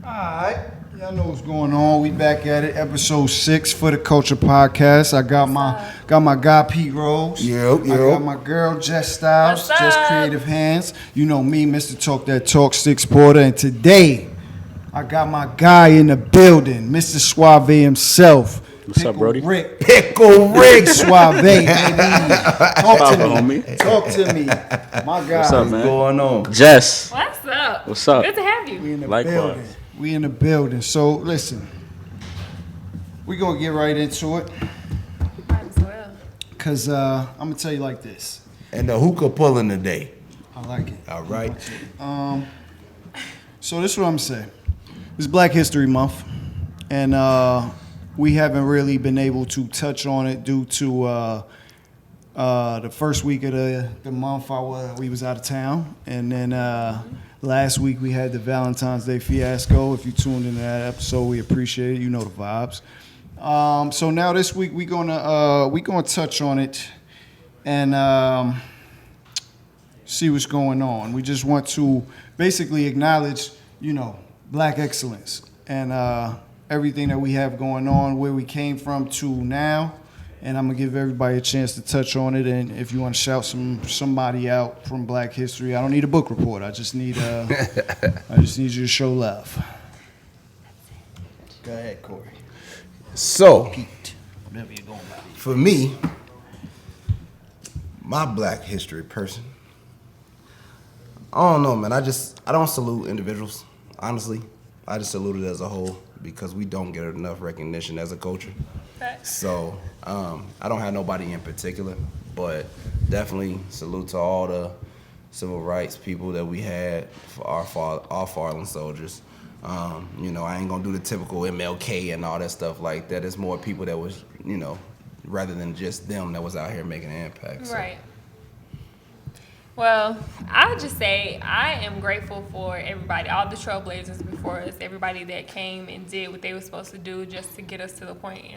Alright, y'all know what's going on. We back at it, episode 6 for the Culture Podcast. I got my guy Pete Rose. Yep. I got my girl Jess Style, Jess Creative Hands. You know me, Mr. Talk That Talk, Stixx Porter. And today, I got my guy in the building, Mr. Suave himself. What's up, Brody? Pickle Rick Suave, baby. Talk to me. homie. Talk to me. My guy. What's up, man? What's going on? Jess. What's up? What's up? Good to have you. We in the Likewise. building. We in the building. So listen, we gonna get right into it. Might as well. Cause I'm gonna tell you like this. And the hookah pulling today. I like it. All right. So this is what I'm saying. It's Black History Month, and we haven't really been able to touch on it due to the first week of the month. We was out of town, and then last week we had the Valentine's Day fiasco. If you tuned into that episode, we appreciate it. You know the vibes. So now this week we gonna touch on it and see what's going on. We just want to basically acknowledge, Black excellence and everything that we have going on, where we came from to now. And I'm gonna give everybody a chance to touch on it. And if you want to shout somebody out from Black history, I don't need a book report. I just need you to show love. Go ahead, Corey. So, Whatever you're going about. for me, my Black history person, I don't know, man. I don't salute individuals, honestly. I just salute it as a whole because we don't get enough recognition as a culture. Facts. So I don't have nobody in particular, but definitely salute to all the civil rights people that we had for our fallen soldiers. I ain't gonna do the typical MLK and all that stuff like that. It's more people that was, rather than just them that was out here making an impact. So. Right. Well, I would just say I am grateful for everybody, all the trailblazers before us, everybody that came and did what they were supposed to do just to get us to the point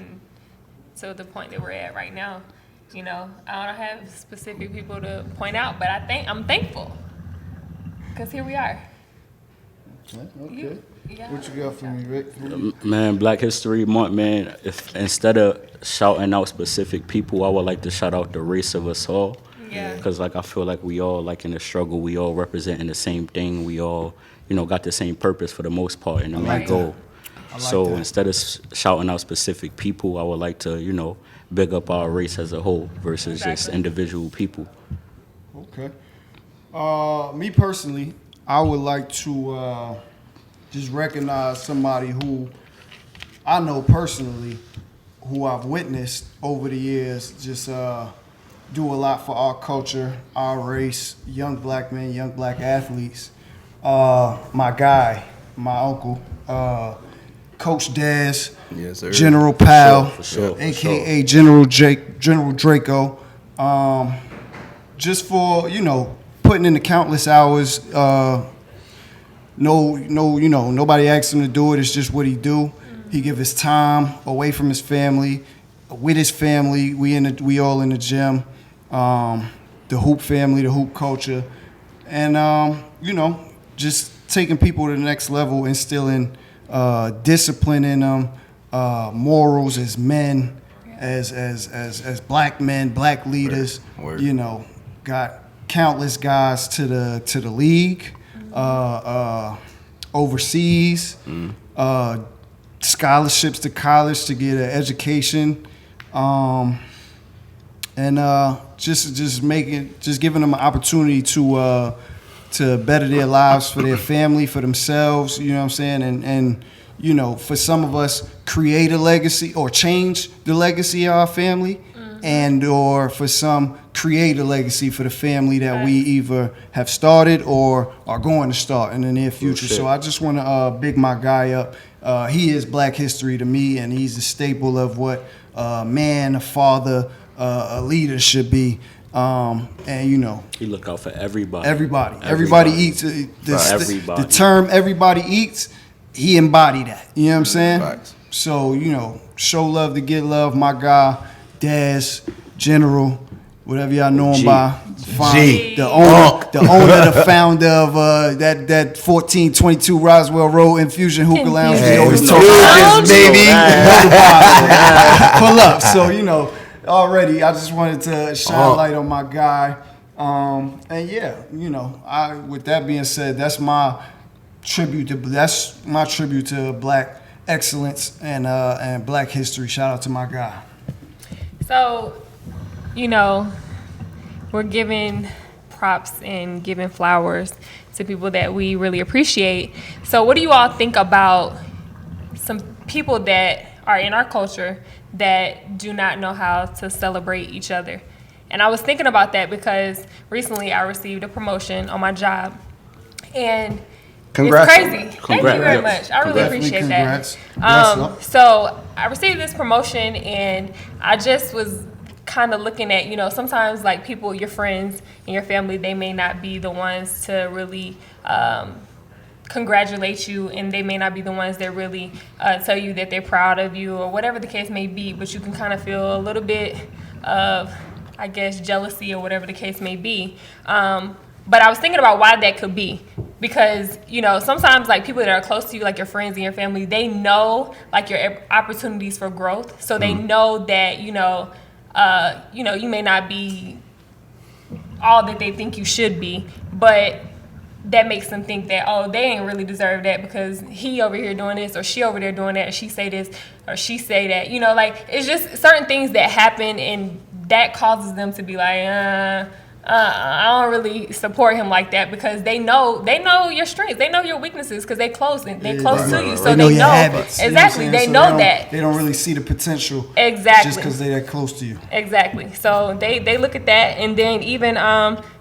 that we're at right now. I don't have specific people to point out, but I'm thankful because here we are. Okay. Yeah. What you got for me, Rick? Man, Black History Month, man. If instead of shouting out specific people, I would like to shout out the race of us all. Yeah. Because, I feel like we all, in the struggle, we all representing the same thing. We all, got the same purpose for the most part and the main goal. So instead of shouting out specific people, I would like to, big up our race as a whole versus just individual people. Okay. Me personally, I would like to just recognize somebody who I know personally, who I've witnessed over the years, just do a lot for our culture, our race, young Black men, young Black athletes. My guy, my uncle, Coach Dez, Yes, sir. General Powell, For sure. a.k.a. General Draco. Just for, putting in the countless hours. Nobody asked him to do it. It's just what he do. He give his time away from his family, with his family. We all in the gym. The hoop family, the hoop culture, and just taking people to the next level, instilling discipline in them, morals as men, as Black men, Black leaders. Word. Got countless guys to the league, overseas, scholarships to college to get an education. And just giving them an opportunity to better their lives for their family, for themselves. You know what I'm saying? And for some of us, create a legacy or change the legacy of our family, and or for some, create a legacy for the family that we either have started or are going to start in the near future. So I just want to big my guy up. He is Black history to me, and he's a staple of what a man, a father, a leader should be. He look out for everybody. Everybody eats. Everybody. The term "everybody eats," he embodied that. You know what I'm saying? Facts. So show love to get love. My guy, Daz, General, whatever y'all know him G. by. G. The owner, the founder of that 1422 Roswell Road Infusion Hookah Lounge. Hey, We always we talk know about this, baby. pull up. So, you know, already I just wanted to shine light on my guy. And yeah, you know, with that being said, that's my tribute to Black excellence and Black history. Shout out to my guy. So, you know, we're giving props and giving flowers to people that we really appreciate. So what do you all think about some people that are in our culture that do not know how to celebrate each other? And I was thinking about that because recently I received a promotion on my job. And Congrats. it's crazy. Thank you very much. I really appreciate that. So I received this promotion and I just was kind of looking at, you know, sometimes like people, your friends and your family, they may not be the ones to really congratulate you, and they may not be the ones that really tell you that they're proud of you or whatever the case may be, but you can kind of feel a little bit of, I guess, jealousy or whatever the case may be. But I was thinking about why that could be. Because, you know, sometimes like people that are close to you, like your friends and your family, they know like your opportunities for growth. So they know that, you know, you may not be all that they think you should be, but that makes them think that, oh, they ain't really deserve that because he over here doing this or she over there doing that, and she say this or she say that. You know, like it's just certain things that happen, and that causes them to be like, I don't really support him like that, because they know your strengths, they know your weaknesses, because they close to you, so they know habits, exactly. You know they so know that they don't really see the potential exactly just because they're that close to you. Exactly. So they look at that, and then even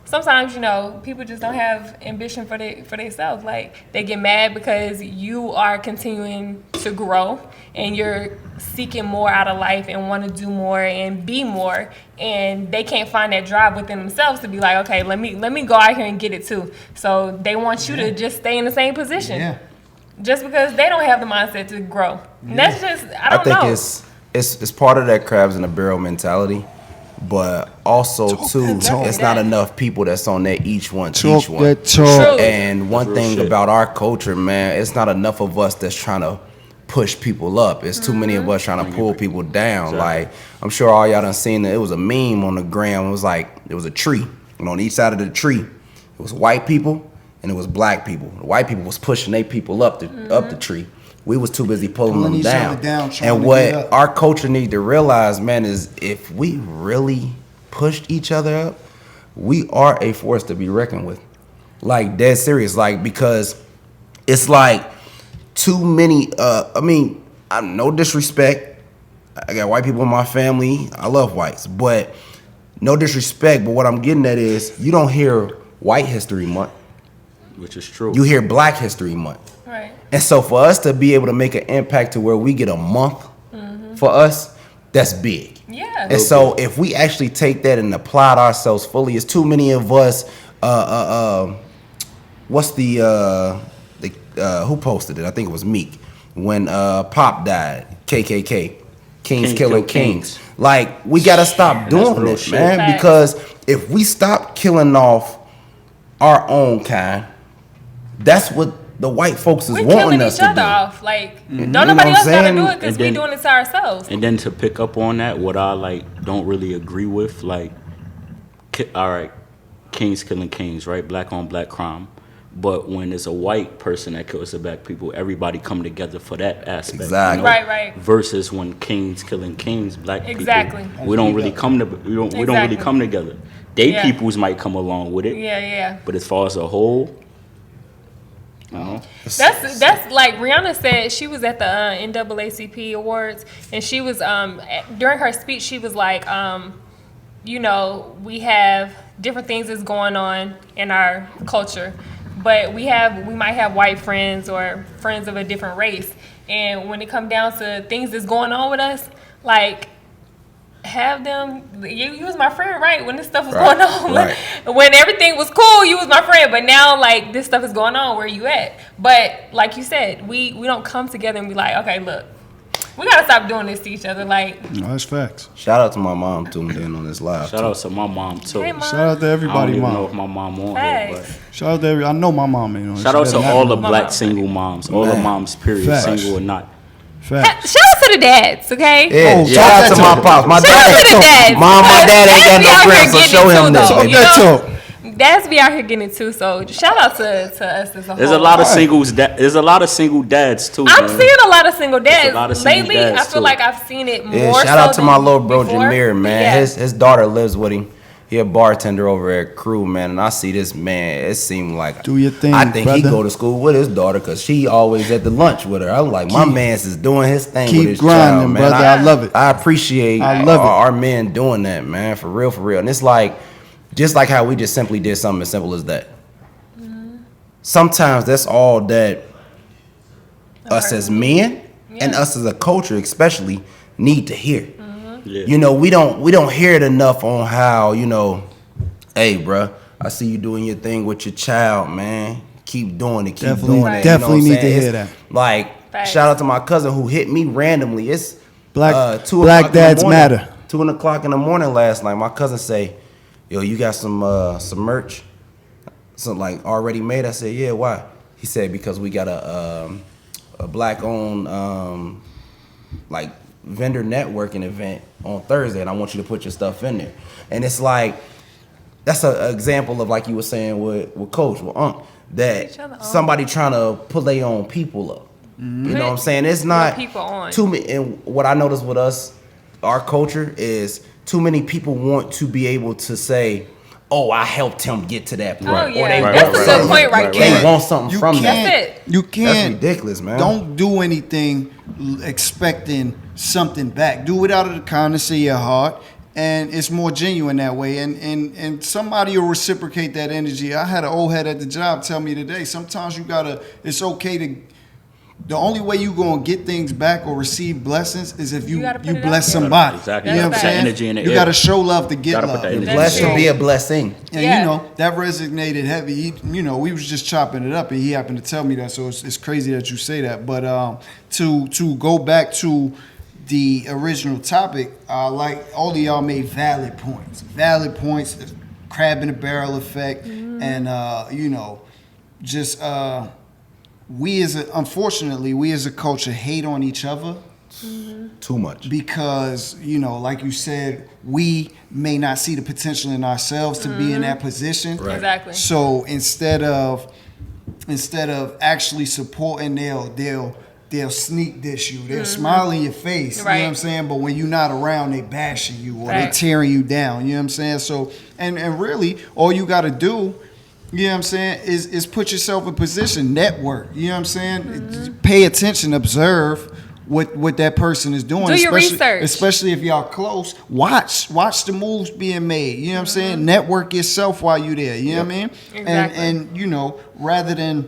sometimes, you know, people just don't have ambition for themselves. Like they get mad because you are continuing to grow and you're seeking more out of life and want to do more and be more, and they can't find that drive within themselves to be like, okay, let me go out here and get it too. So they want you to just stay in the same position. Yeah. Just because they don't have the mindset to grow. And that's just I think know. It's part of that crabs in a barrel mentality. But also too, it's not enough people that's on that each one. And one thing about our culture, man, it's not enough of us that's trying to push people up. It's too many of us trying to pull people down. Exactly. Like I'm sure all y'all done seen that. It was a meme on the gram. It was like there was a tree, and on each side of the tree, it was white people and it was black people. The white people was pushing their people up the tree. We was too busy pulling them down. And what our culture need to realize, man, is if we really pushed each other up, we are a force to be reckoned with. Like dead serious. Like because it's like too many. No disrespect. I got white people in my family. I love whites, but no disrespect. But what I'm getting at is you don't hear White History Month, which is true. You hear Black History Month. Right. And so for us to be able to make an impact to where we get a month for us, that's big. Yeah. And so if we actually take that and apply it ourselves fully, it's too many of us. What's the who posted it? I think it was Meek when Pop died. KKK, Kings killing Kings. Like we gotta stop doing this, man. Because if we stop killing off our own kind, that's what the white folks is wanting us to do. We're killing each other off. Like, don't nobody else gotta do it because we're doing it to ourselves. And then to pick up on that, what I don't really agree with, all right, kings killing kings, right? Black on black crime. But when it's a white person that kills the black people, everybody come together for that aspect. Exactly. You know? Right. Versus when kings killing kings, black people, we don't really come together. They peoples might come along with it. Yeah. But as far as a whole, that's like Rihanna said. She was at the NAACP awards, and she was during her speech she was like, we have different things that's going on in our culture, but we might have white friends or friends of a different race, and when it comes down to things that's going on with us, like, have them. You was my friend, right? When this stuff was going on, when everything was cool, you was my friend. But now, like, this stuff is going on. Where you at? But like you said, we don't come together and be like, okay, look, We gotta stop doing this to each other. Like, No, that's facts. Shout out to my mom tuned in on this live. Shout out to my mom too. hey, mom. Shout out to I don't everybody, even know mom. if my mom on here, Facts. but Shout out to I know my mom. You know. shout out She to better all not the know. black single moms, all the Man. moms, period, Facts. single or not. Facts. Shout out to the dads, okay? Yeah, Oh, shout talk out that to my talk. pops. My Shout out to the dad, dads. mom, my because dad ain't got dads be no out here friends, so getting show it him too, this. though, Talk you that know? talk. Dads be out here getting it too. So shout out to us as a whole. There's a lot of singles. There's a lot of single dads too. I'm man. seeing a lot of single dads a lot of single lately. dads, I feel too. like I've seen it more. Yeah, shout so out to than my little bro before. Jameer, man. Yeah. His daughter lives with him. He a bartender over at Crew, man, and I see this man. It seemed like Do your thing, I think he brother. go to school with his daughter because she always at the lunch with her. I'm like, my man's is doing his thing Keep with his grinding, child, man. brother. I love it. I appreciate I love it. our men doing that, man, for real, for real. And it's like, just like how we just simply did something as simple as that. Sometimes that's all that us as men and us as a culture, especially, need to hear. Yeah. You know, we don't hear it enough on how, you know, hey, bruh, I see you doing your thing with your child, man. Keep doing it. Keep Definitely- doing it. definitely you know what need I'm to saying? hear It's that. Like, Facts. shout out to my cousin who hit me randomly. It's Black 2 black o'clock in the dads morning. matter. 2 o'clock in the morning last night. My cousin say, yo, you got some merch? Something like already made? I said, yeah, why? He said, because we got a black owned like vendor networking event on Thursday, and I want you to put your stuff in there. And it's like, that's an example of, like you were saying with Coach, with Unc, that Each other on. somebody trying to pull their own people up. You know what I'm saying? It's not people on. too many. And what I noticed with us, our culture is too many people want to be able to say, "Oh, I helped him get to that point." Oh, Or yeah. they That's want a good something- point right They there. want something You from can't. that. That's it. You can't. ridiculous, man. Don't do anything expecting something back. Do it out of the kindness of your heart, and it's more genuine that way. And somebody will reciprocate that energy. I had an old head at the job tell me today. Sometimes you gotta. It's okay to. The only way you gonna get things back or receive blessings is if You you gotta put you it bless out there. somebody. Exactly. You know what I'm That's saying? that energy in the You air. gotta show love to get Gotta put love. that energy Blessed That's to be true. a blessing. And Yeah. you know, that resonated heavy. You know, we was just chopping it up, and he happened to tell me that. So it's crazy that you say that. But to go back to the original topic, like all of y'all made valid points. Valid points, crab in the barrel effect, and you know, just unfortunately we as a culture hate on each other. Too much. Because, you know, like you said, we may not see the potential in ourselves to be in that position. Right. Exactly. So instead of actually supporting, they'll sneak dish you. They'll smile in your face. You know what I'm Right. saying? But when you're not around, they bashing you or they Facts. tearing you down. You know what I'm saying? So and really all you gotta do, you know what I'm saying, is put yourself in position, network. You know what I'm saying? Pay attention, observe what that person is doing. Do your research. Especially if y'all close. Watch the moves being made. You know what I'm saying? Network yourself while you there. You know what I mean? Exactly. And you know, rather than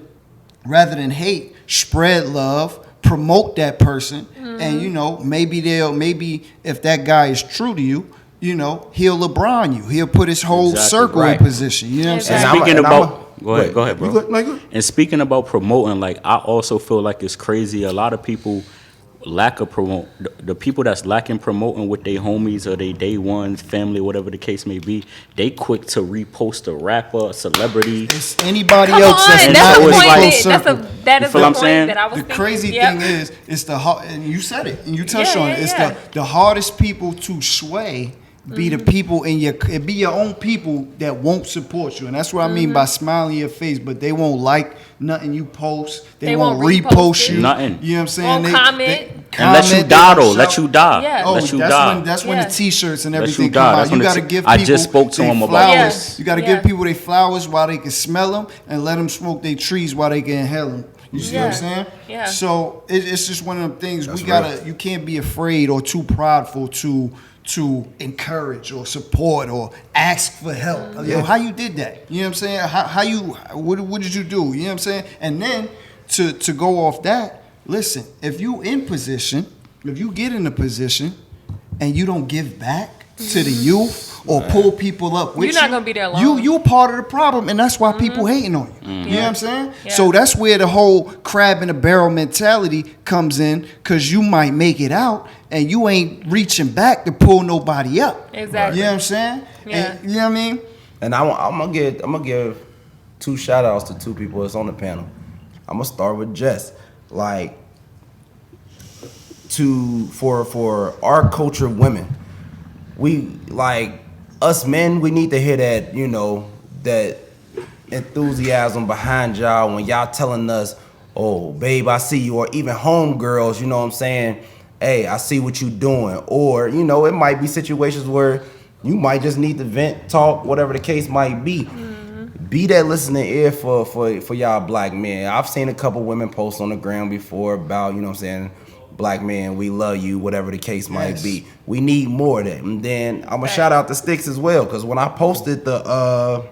hate, spread love, promote that person, and you know, maybe if that guy is true to you, you know, he'll LeBron you. He'll put his whole Exactly. circle Right. in position. You know what I'm Exactly. saying? And I'm- Speaking and about, go ahead, bro. You good? No, you good? And speaking about promoting, like I also feel like it's crazy. A lot of people lack of promote. The people that's lacking promoting with their homies or their day ones, family, whatever the case may be, they quick to repost a rapper, a celebrity. It's anybody Come else that's on, And not that's so the in it's the point. like- close That, circle. that You is feel the what I'm point saying? that I was The thinking. crazy Yep. thing is, it's the hard, and you said it, and you touched Yeah, on it. yeah, It's yeah. the hardest people to sway. Be the people it be your own people that won't support you, and that's what I mean by smiling in your face. But they won't like nothing you post. They won't won't repost repost it. you. Nothing. You know what I'm saying? Won't comment. And let you comment, die they though. won't Let shout. you die. Yeah. Oh, Let you that's die. when Yeah. the T-shirts and Let everything you come die. out. That's You when got to the give I people. just spoke to they him about flowers. this. You got to Yeah. give people their flowers while they can smell them, and let them smoke their trees while they can inhale them. You see what I'm Yeah. saying? Yeah. So it's just one of them things. That's we gotta. real. You can't be afraid or too prideful to encourage or support or ask for help. You know, how you did that? You know what I'm saying? What did you do? You know what I'm saying? And then to go off that, listen, if you in position, if you get in a position and you don't give back to the youth or pull people up with you. You're not gonna be there long. You part of the problem, and that's why people hating on you. You know what I'm saying? Yeah. So that's where the whole crab in a barrel mentality comes in, because you might make it out and you ain't reaching back to pull nobody up. Exactly. You know what I'm saying? Yeah. And, you know what I mean? And I'm gonna give 2 shout outs to 2 people that's on the panel. I'm gonna start with Jess. Like, for our culture of women, we, like, us men, we need to hear that, you know, that enthusiasm behind y'all when y'all telling us, oh, babe, I see you, or even homegirls, you know what I'm saying? Hey, I see what you doing. Or, you know, it might be situations where you might just need to vent, talk, whatever the case might be. Be that listening ear for y'all black men. I've seen a couple women post on the ground before about, you know what I'm saying, black men, we love you, whatever the case might be. We need more of that. And then I'm gonna shout out to Stixx as well, because when I posted the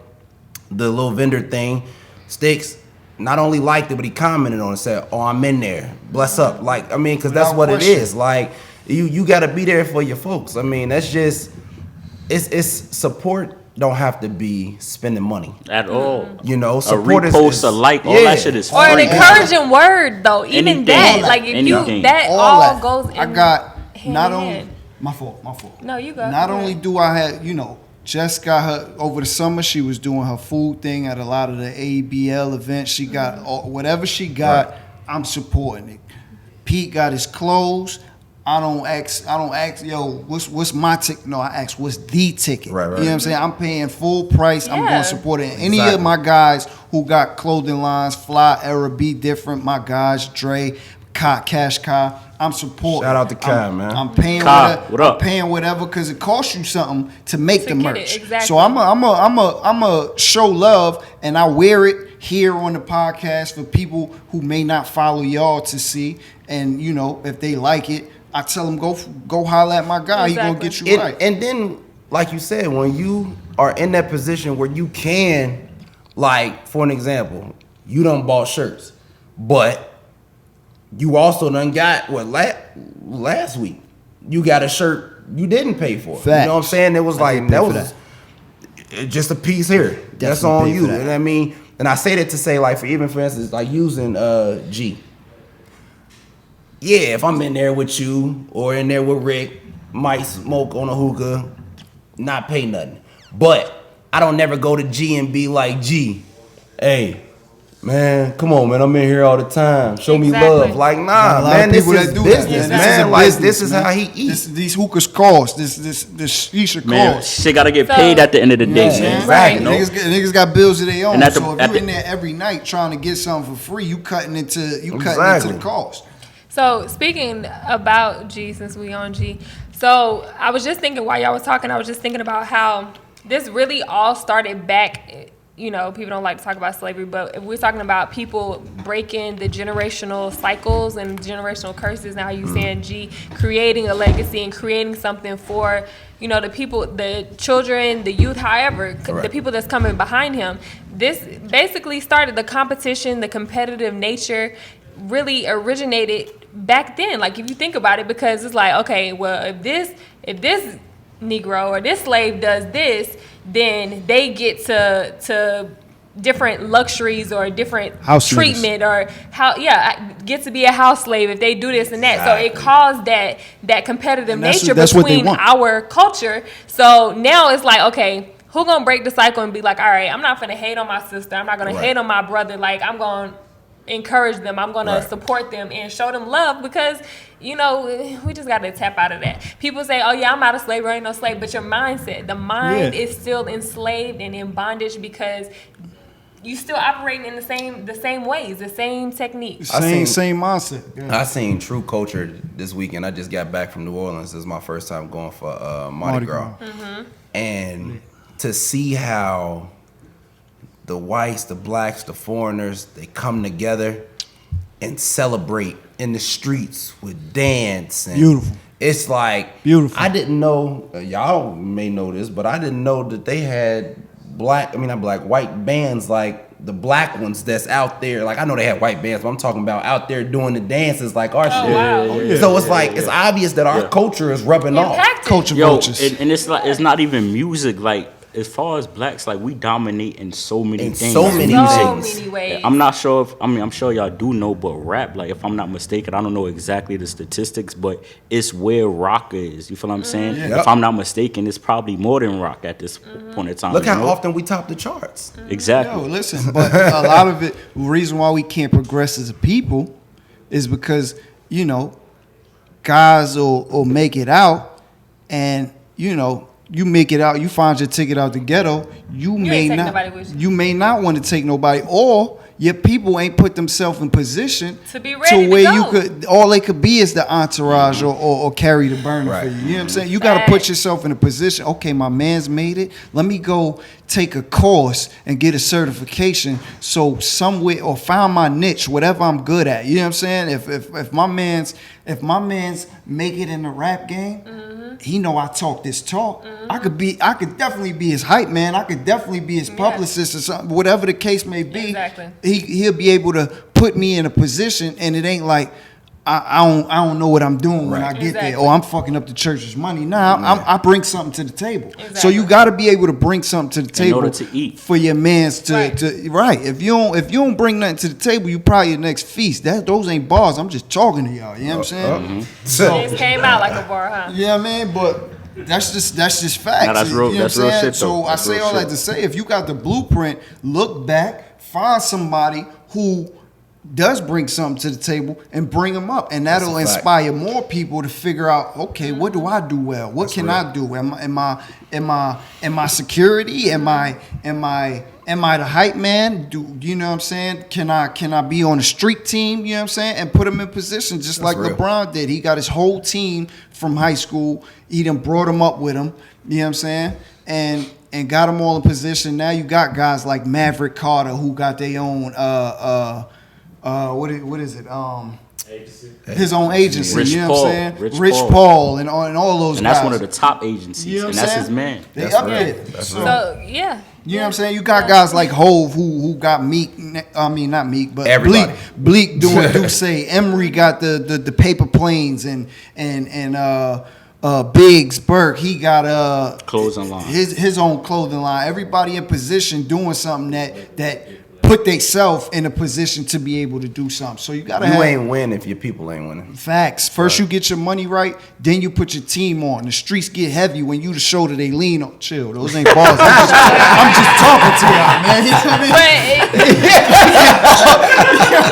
little vendor thing, Stixx not only liked it, but he commented on it, said, oh, I'm in there, bless up. Like, I mean, because that's what it is. Like, you gotta be there for your folks. I mean, that's just, it's support. Don't have to be spending money at all. You know, A support repost, a like, all that shit is free. Or an encouraging word, though. Even Anything. that, like if Anything. you that all goes in I got hand not in only hand. my fault. No, you go. Not Go only ahead. do I have, you know, Jess got her over the summer. She was doing her food thing at a lot of the ABL events. She got whatever she got. Right. I'm supporting it. Pete got his clothes. I don't ask, yo, what's my ticket? No, I ask, what's the ticket? Right. You know what I'm saying? I'm paying full price. I'm Yeah. going to support it. And any Exactly. of my guys who got clothing lines, Fly, Era, Be Different, my guys, Dre, Cash Kai, I'm supporting. Shout out to Kai, man. I'm paying Kai, whatever. what up? I'm paying whatever because it costs you something to make To the get it, merch. exactly. So I'm a show love, and I wear it here on the podcast for people who may not follow y'all to see. And you know, if they like it, I tell them go holler at my guy. He gonna Exactly. get you right. And then, like you said, when you are in that position where you can, like, for an example, you done bought shirts, but you also done got what last week you got a shirt you didn't pay for. Facts. You know what I'm saying? It was I like didn't pay that for was just a piece here. That's Definitely on pay you. for that. And I mean, and I say that to say, like, for instance, like using G. Yeah, if I'm in there with you or in there with Rick, might smoke on a hookah, not pay nothing. But I don't never go to G and be like, G, hey, man, come on, man, I'm in here all the time. Show me Exactly. love. Like, Got nah, a lot man, of this people is that do business, that, man. Like, this is how he eats. These hookahs cost. This shisha Man, cost. shit gotta get So- paid at the end of the day, Yeah, man. exactly. You know? Niggas got bills of their own. And at the- So if at you the- in there every night trying to get something for free, you cutting into Exactly. the cost. So speaking about G, since we on G, so I was just thinking while y'all was talking, I was just thinking about how this really all started back. You know, people don't like to talk about slavery, but if we're talking about people breaking the generational cycles and generational curses, now you saying G, creating a legacy and creating something for, you know, the people, the children, the youth, however, the Correct. people that's coming behind him. This basically started the competition, the competitive nature really originated back then. Like, if you think about it, because it's like, okay, well, if this Negro or this slave does this, then they get to different luxuries or different House treatment or get to be a house slave if they do this and that. So it Exactly. caused that competitive And that's- nature that's what they between want. our culture. So now it's like, okay, who gonna break the cycle and be like, all right, I'm not gonna hate on my sister, I'm not gonna Right. hate on my brother, like I'm gonna encourage them, I'm gonna Right. support them and show them love, because you know we just gotta tap out of that. People say, oh yeah, I'm out of slavery, I ain't no slave, but your mindset, the mind Yeah. is still enslaved and in bondage because you still operating in the same ways, the same techniques. I seen- Same mindset. Yeah. I seen True Culture this weekend. I just got back from New Orleans. This is my first time going for Mardi Gras. And to see how the whites, the blacks, the foreigners, they come together and celebrate in the streets with dance. And Beautiful. It's like, Beautiful. I didn't know, y'all may know this, but I didn't know that they had white bands like the black ones that's out there. Like I know they have white bands, but I'm talking about out there doing the dances like our shit. wow. So it's like it's obvious that our culture is rubbing off. Impacted. Culture Yo, vultures. and it's like it's not even music. Like as far as blacks, like we dominate in so many In things. so many So things. many ways. I'm not sure if I'm sure y'all do know, but rap, like if I'm not mistaken, I don't know exactly the statistics, but it's where rock is. You feel what I'm saying? Yep. If I'm not mistaken, it's probably more than rock at this point in time. Look you how know? often we top the charts. Exactly. Yo, listen, but a lot of it, the reason why we can't progress as a people is because, you know, guys will make it out and, you know, you make it out, you find your ticket out the ghetto, you may ain't take not nobody with you. you may not want to take nobody, or your people ain't put themselves in position To be ready to where go. you could all they could be is the entourage or carry the burner Right. for you. You know what I'm saying? You gotta put Facts. yourself in a position, okay, my man's made it. Let me go take a course and get a certification so somewhere or find my niche, whatever I'm good at. You know what I'm saying? If my man's make it in the rap game, he know I talk this talk. I could definitely be his hype man. I could definitely be his publicist or something, whatever the case may be. Exactly. He'll be able to put me in a position, and it ain't like I don't know what I'm doing when I get Exactly. there. Oh, I'm fucking up the church's money. Nah, I bring something to the table. So Exactly. you got to be able to bring something to the table order to eat. for your man's Right. to right. If you don't bring nothing to the table, you probably your next feast. Those ain't bars. I'm just talking to y'all. You know what I'm saying? So It came out like a bar, huh? Yeah, man, but that's just facts. Nah, that's real- You know that's what I'm real saying? shit, though. So I That's say real all that shit. to say, if you got the blueprint, look back, find somebody who does bring something to the table and bring them up, and that'll That's a fact. inspire more people to figure out, okay, what do I do well? What can I do? Am I security? Am I the hype man? You know what I'm saying? Can I be on a street team? You know what I'm saying? And put them in position just like real. LeBron did. He got his whole team from high school. He done brought them up with him. You know what I'm saying? And got them all in position. Now you got guys like Maverick Carter who got their own what is it? His own agency. Rich you know Paul. what I'm saying? Rich Rich Paul. Paul and all those And guys. that's one of the top agencies, You know what and I'm that's saying? his man. They That's up real. there. That's So, real. So yeah. you know what I'm saying? You got guys like Hove who got Meek. I mean, not Meek, but Everybody. Bleak doing Duce. Emery got the paper planes and Biggs Burke. He got Clothing line. his own clothing line. Everybody in position doing something that put themselves in a position to be able to do something. So you gotta you have ain't win if your people ain't winning. facts. First you get your money right, then you put your team on. The streets get heavy when you the shoulder they lean on. Chill, those ain't bars. I'm just talking to y'all, man. You know what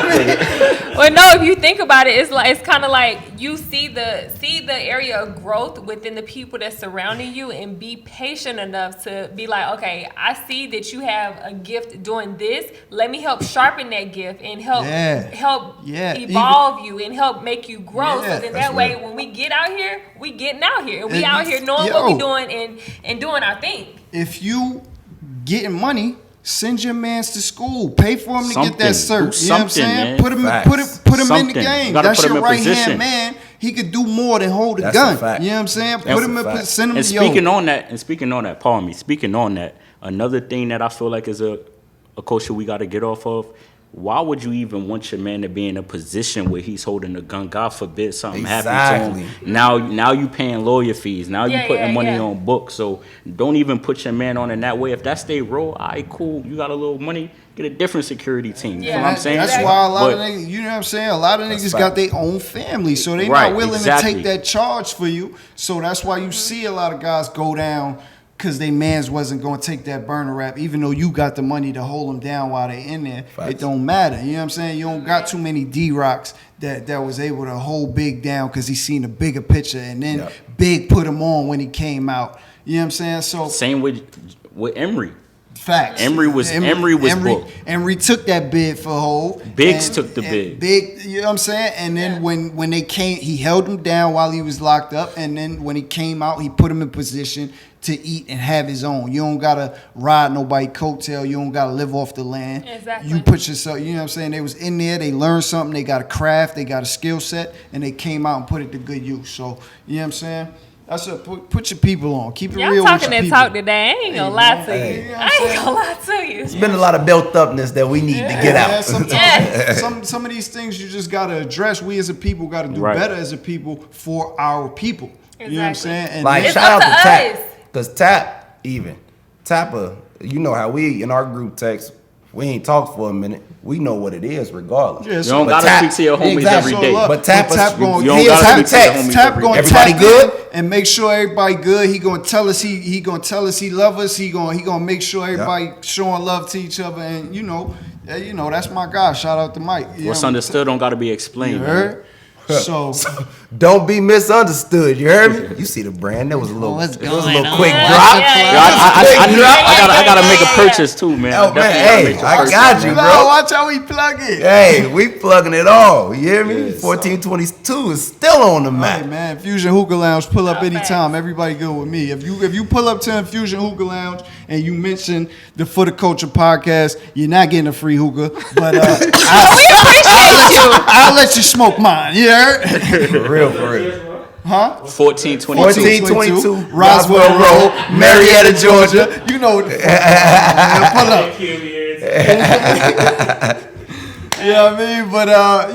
I mean? Well, no, if you think about it, it's kind of like you see the area of growth within the people that's surrounding you, and be patient enough to be like, okay, I see that you have a gift doing this. Let me help sharpen that gift and help Yeah. evolve you and help make you grow. Yeah, So then that's that way, real. when we get out here, we getting out here, and we And out you- here knowing yo. what we doing and doing our thing. If you getting money, send your mans to school. Pay for him to get that Something. cert. Do You know what I'm something, saying? man. Put him Facts. put him in the Something. game. You gotta That's put him your in right hand position. man. He could do more than hold a That's a gun. fact. You know what I'm saying? That's Put him a in fact. send him And to speaking on that, pardon me, speaking on that, another thing that I feel like is a culture we got to get off of. Why would you even want your man to be in a position where he's holding a gun? God forbid something happens to him. Now you paying lawyer fees. Now you Yeah, putting yeah, money yeah. on books. So don't even put your man on in that way. If that's their role, all right, cool. You got a little money, get a different security team. You Yeah. know what I'm saying? That's why a lot of But- niggas, you know what I'm saying? A lot of That's niggas fact. got their own family, so they Right, not willing exactly. to take that charge for you. So that's why you see a lot of guys go down because they mans wasn't going to take that burner rap, even though you got the money to hold them down while they in there. Facts. It don't matter. You know what I'm saying? You don't got too many D-Rocks that was able to hold Big down because he seen a bigger picture, and then Yep. Big put him on when he came out. You know what I'm saying? So Same with Emery. facts. Emery was booked. Emery took that bid for Hov. Biggs And- took the and bid. Big, you know what I'm saying? And then when they came, he held him down while he was locked up. And then when he came out, he put him in position to eat and have his own. You don't gotta ride nobody coattail. You don't gotta live off the land. Exactly. You put yourself. You know what I'm saying? They was in there. They learned something. They got a craft. They got a skill set, and they came out and put it to good use. So you know what I'm saying? That's a put your people on. Keep it Y'all real talking with your that people. talk today. I ain't gonna lie to Hey. you. I ain't gonna lie to you. It's been a lot of built upness that we need to get Yeah, out. sometimes some of these things you just gotta address. We as a people gotta do Right. better as a people for our people. You know what I'm Exactly. saying? And Like It's shout out up to to Tap, us. cause Tapper, you know how we in our group text, we ain't talked for a minute. We know what it is regardless. Yeah, You don't But gotta Tap- speak to your homies Exactly. every day. look, But Tap going you don't gotta speak to your homies Tap every going day. Everybody tap good? in and make sure everybody good. He gonna tell us he gonna tell us he love us. He gonna make sure everybody showing love to each other. And you know that's my guy. Shout out to Mike. You What's know, understood don't gotta be You explained. man. heard? So Don't be misunderstood. You heard me? You see the brand? That was a little, What's it was a going little on? quick Yeah, drop. yeah, Yo, I gotta make a Yeah. purchase too, man. Oh, man, Definitely hey, gotta make a I purchase, got man. you, no, bro. watch how we plug it. Hey, we plugging it all. You hear me? Yeah, 1422 is still on the Hey map. man, Fusion Hookah Lounge, pull up Oh, anytime. facts. Everybody good with me. If you pull up to Fusion Hookah Lounge and you mention the For the Culture podcast, you're not getting a free hookah. But I'll let you smoke mine. You heard? For real, for real. 1422. 1422 Roswell Road, Marietta, Georgia. You know what the fuck. Pull up. You know what I mean? But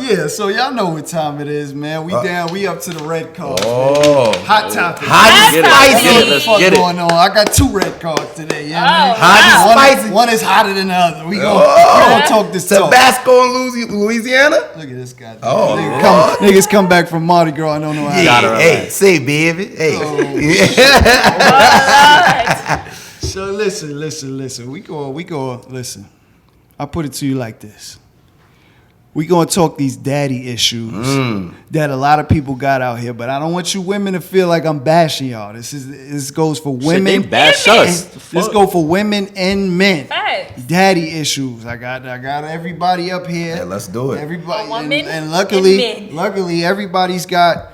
yeah, so y'all know what time it is, man. We up to the red cards. Oh. Man. Hot topic. Hot and Get it, spicy. get it, What the let's fuck get it. going on? I got 2 red cards today. Yeah, Oh, Hot and one, spicy. one is hotter than the other. We Oh. gonna talk this talk. Tabasco and Louisiana? Look at this guy. Oh, Niggas come back from Mardi Gras. I don't know how. Yeah. Gotta Hey, relax. say, baby. Hey. So listen. We go. Listen. I put it to you like this. We gonna talk these daddy issues that a lot of people got out here, but I don't want you women to feel like I'm bashing y'all. This goes for Shit, they women. bash and- us. This go for women and men. Facts. Daddy issues. I got everybody up here. Yeah, let's do it. Everybody, A woman and luckily, and men. luckily, everybody's got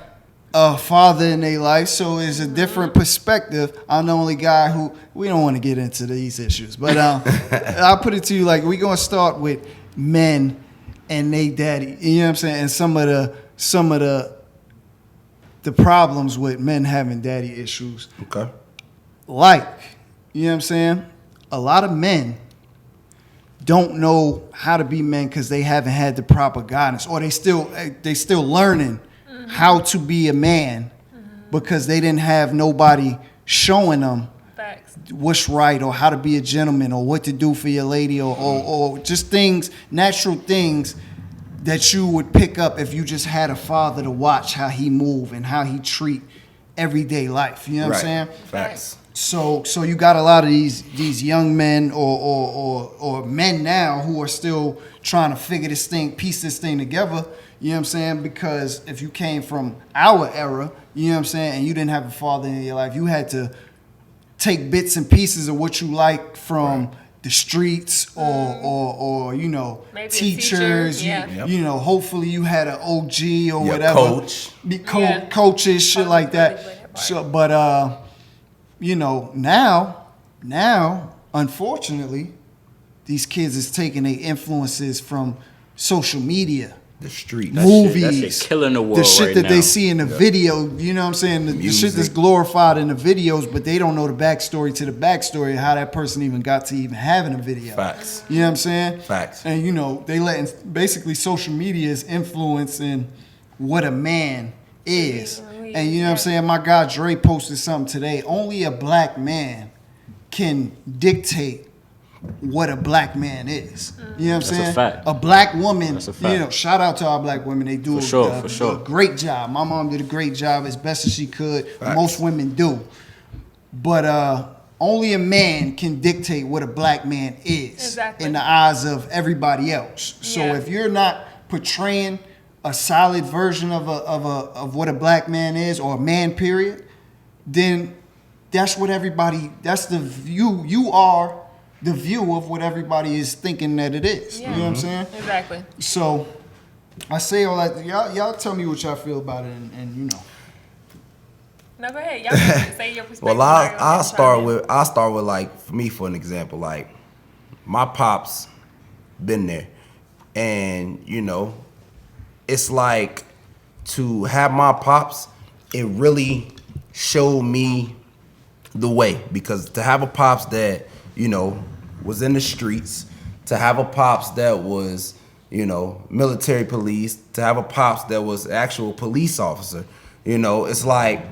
a father in their life, so it's a different perspective. I'm the only guy who we don't want to get into these issues, but I'll put it to you like we're gonna start with men and they daddy. You know what I'm saying? And some of the problems with men having daddy issues. Okay. Like, you know what I'm saying? A lot of men don't know how to be men because they haven't had the proper guidance, or they still learning how to be a man because they didn't have nobody showing them Facts. what's right or how to be a gentleman or what to do for your lady or just things, natural things that you would pick up if you just had a father to watch how he move and how he treat everyday life. You know what I'm saying? Facts. So you got a lot of these young men or men now who are still trying to piece this thing together. You know what I'm saying? Because if you came from our era, you know what I'm saying, and you didn't have a father in your life, you had to take bits and pieces of what you like from the streets or you know, Maybe a teachers. teacher, yeah. Yep. You know, hopefully you had an OG or Yeah, whatever. coach. Yeah. Coaches, shit like Really that. play that part. So, but you know, now, unfortunately, these kids is taking their influences from social media, The street. movies, that shit killing the world the shit right that now. they see in the video. You know what I'm saying? The shit that's Music. glorified in the videos, but they don't know the backstory to the backstory of how that person even got to even having a video. Facts. You know what I'm saying? Facts. And you know, they letting basically social media is influencing what a man is. And you know what I'm saying? My guy Dre posted something today. Only a black man can dictate what a black man is. You know what I'm That's a saying? fact. A black woman, That's a fact. you know, shout out to our black women. They do For sure, a, for sure. a great job. My mom did a great job as best as she could. Facts. Most women do. But only a man can dictate what a black man is Exactly. in the eyes of everybody else. So Yeah. if you're not portraying a solid version of what a black man is, or a man period, then that's what everybody, that's the view, you are the view of what everybody is thinking that it is. Yeah. You know what I'm saying? Exactly. So I say all that, y'all tell me what y'all feel about it, and you know. No, go ahead. Y'all can say your perspective. Well, Mario. I'll start with like, for me, for an example, like my pops been there, and you know, it's like to have my pops, it really showed me the way, because to have a pops that, you know, was in the streets, to have a pops that was, you know, military police, to have a pops that was actual police officer, you know, it's like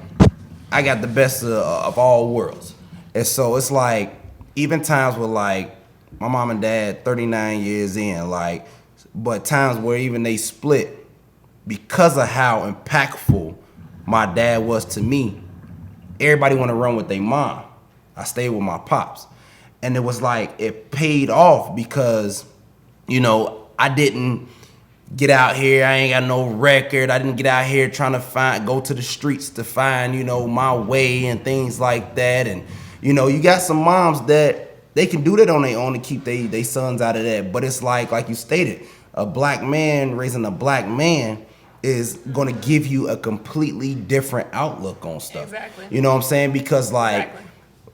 I got the best of all worlds. And so it's like, even times where like my mom and dad 39 years in, like, but times where even they split because of how impactful my dad was to me, everybody want to run with their mom. I stayed with my pops. And it was like, it paid off because, you know, I didn't get out here. I ain't got no record. I didn't get out here trying to go to the streets to find, you know, my way and things like that. And, you know, you got some moms that they can do that on their own to keep they sons out of that. But it's like you stated, a black man raising a black man is going to give you a completely different outlook on stuff. Exactly. You know what I'm saying? Because like,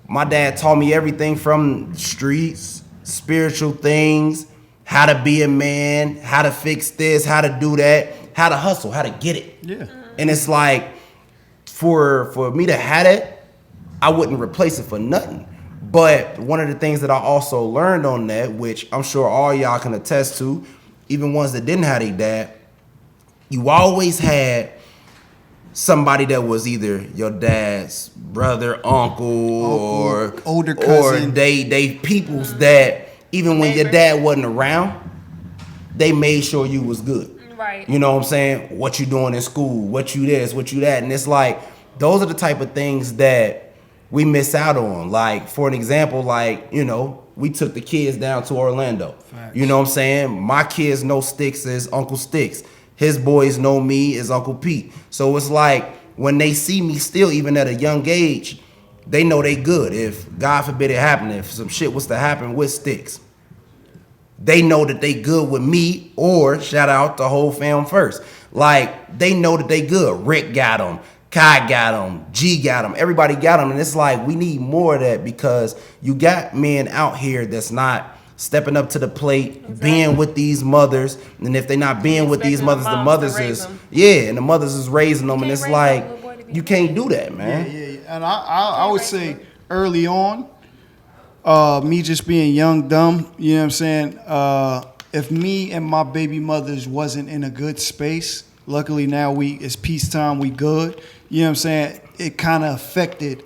my dad taught me everything from streets, spiritual things, how to be a man, how to fix this, how to do that, how to hustle, how to get it. Yeah. And it's like, for me to have it, I wouldn't replace it for nothing. But one of the things that I also learned on that, which I'm sure all y'all can attest to, even ones that didn't have their dad, you always had somebody that was either your dad's brother, uncle, or older cousin, or they peoples that even when your dad wasn't around, they made sure you was good. Right. You know what I'm saying? What you doing in school, what you this, what you that. And it's like, those are the type of things that we miss out on. Like, for an example, like, you know, we took the kids down to Orlando. Facts. You know what I'm saying? My kids know Stixx as Uncle Stixx. His boys know me as Uncle Pete. So it's like, when they see me still, even at a young age, they know they good. If, God forbid it happened, if some shit was to happen with Stixx, they know that they good with me, or shout out the whole fam first. Like, they know that they good. Rick got them. Kai got them. G got them. Everybody got them. And it's like, we need more of that, because you got men out here that's not stepping up to the plate, being with these mothers. And if they're not being with these mothers, the mothers is, and the mothers is raising them. And it's like, you can't do that, man. Yeah. And I would say early on, me just being young, dumb, you know what I'm saying? If me and my baby mothers wasn't in a good space, luckily now it's peacetime, we good. You know what I'm saying? It kind of affected,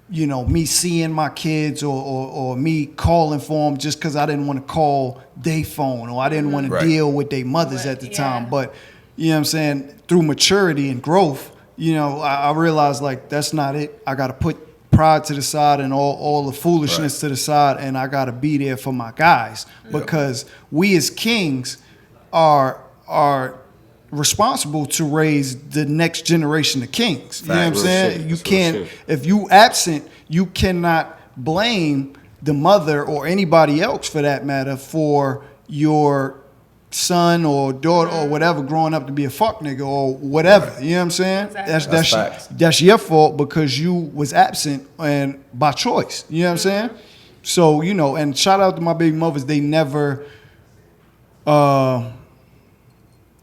you know, me seeing my kids or me calling for them just because I didn't want to call their phone, or I didn't want to deal with their mothers at the time. But, you know what I'm saying? Through maturity and growth, you know, I realized, like, that's not it. I got to put pride to the side and all the foolishness to the side, and I got to be there for my guys, because we as kings are responsible to raise the next generation of kings. You know what I'm saying? You can't, if you absent, you cannot blame the mother or anybody else for that matter for your son or daughter or whatever growing up to be a fuck nigga or whatever. You know what I'm saying? Exactly. That's your fault because you was absent and by choice. You know what I'm saying? So, you know, and shout out to my baby mothers. They never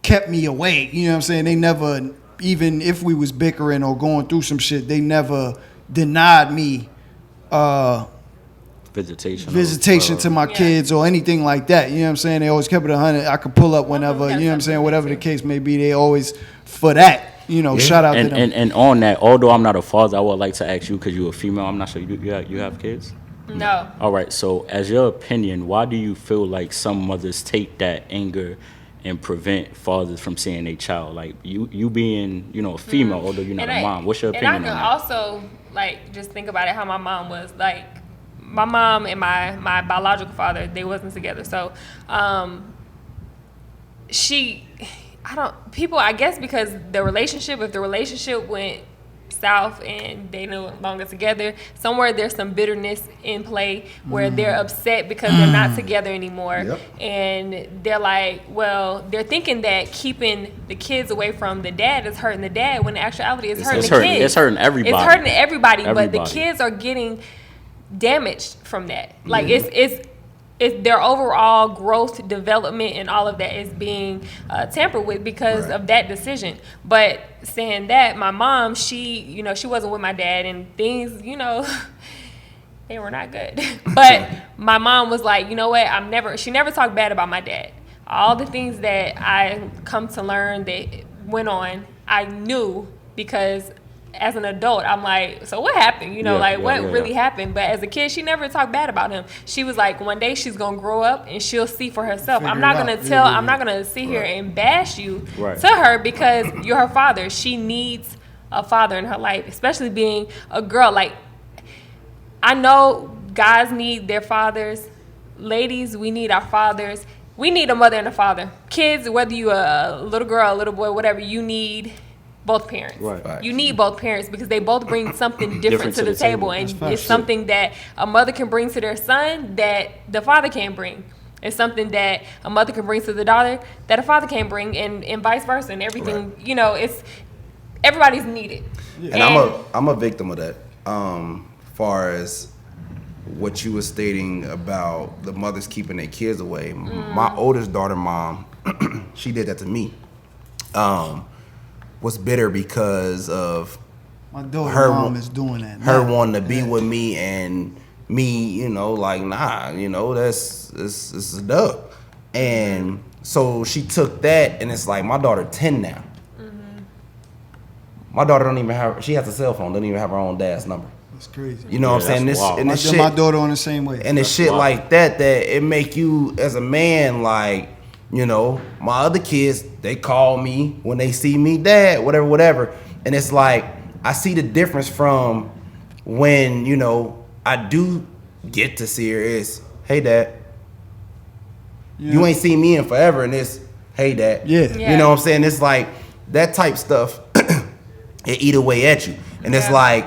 kept me away. You know what I'm saying? They never, even if we was bickering or going through some shit, they never denied me visitation to my kids or anything like that. You know what I'm saying? They always kept it 100. I could pull up whenever, you know what I'm saying? Whatever the case may be, they always for that. You know, shout out to them. And on that, although I'm not a father, I would like to ask you, because you're a female, I'm not sure, you have kids? No. All right, so as your opinion, why do you feel like some mothers take that anger and prevent fathers from seeing their child? Like, you being, you know, a female, although you're not a mom. What's your opinion on that? And I can also, like, just think about it, how my mom was. Like, my mom and my biological father, they wasn't together. So, I guess because if the relationship went south and they no longer together, somewhere there's some bitterness in play where they're upset because they're not together anymore. And they're like, well, they're thinking that keeping the kids away from the dad is hurting the dad, when in actuality it's hurting the kids. It's hurting everybody. It's hurting everybody, but the kids are getting damaged from that. Like, it's their overall growth, development, and all of that is being tampered with because of that decision. But saying that, my mom, she wasn't with my dad, and things, they were not good. But my mom was like, you know what? She never talked bad about my dad. All the things that I come to learn that went on, I knew because as an adult, I'm like, so what happened? What really happened? But as a kid, she never talked bad about him. She was like, one day she's gonna grow up and she'll see for herself. I'm not gonna sit here and bash you to her because you're her father. She needs a father in her life, especially being a girl. Like, I know guys need their fathers. Ladies, we need our fathers. We need a mother and a father. Kids, whether you a little girl, a little boy, whatever, you need both parents. Right. You need both parents because they both bring something different to the table. And it's something that a mother can bring to their son that the father can't bring. It's something that a mother can bring to the daughter that a father can't bring, and vice versa. And everything, it's everybody's needed. And I'm a victim of that. Far as what you were stating about the mothers keeping their kids away. My oldest daughter, mom, she did that to me. Was bitter because of my daughter her mom is doing that. Her wanting to be with me and me, like, nah, this is a dub. And so she took that, and it's like my daughter 10 now. My daughter don't even have. She has a cell phone. Doesn't even have her own dad's number. That's crazy. You know what I'm saying? This shit, my daughter on the same way. And the shit wild. Like that it make you as a man like. My other kids, they call me when they see me, dad, whatever. And it's like, I see the difference from when, I do get to see her is, hey, dad. Yeah. You ain't seen me in forever, and it's, hey, dad. Yeah. You know what I'm saying? It's like, that type stuff, it eat away at you. And it's like,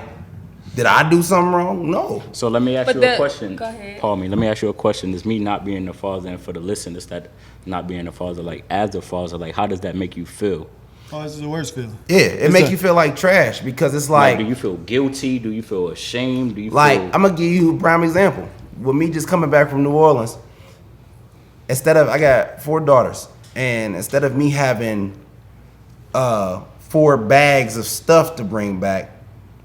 did I do something wrong? No. So let me ask you a question. Go ahead. Paul, let me ask you a question. Is me not being the father, and for the listeners that not being the father, like as the father, like how does that make you feel? Oh, this is the worst feeling. Yeah, it makes you feel like trash because it's like. Do you feel guilty? Do you feel ashamed? Do you like? feel... I'm gonna give you a prime example. With me just coming back from New Orleans, I got 4 daughters, and instead of me having 4 bags of stuff to bring back,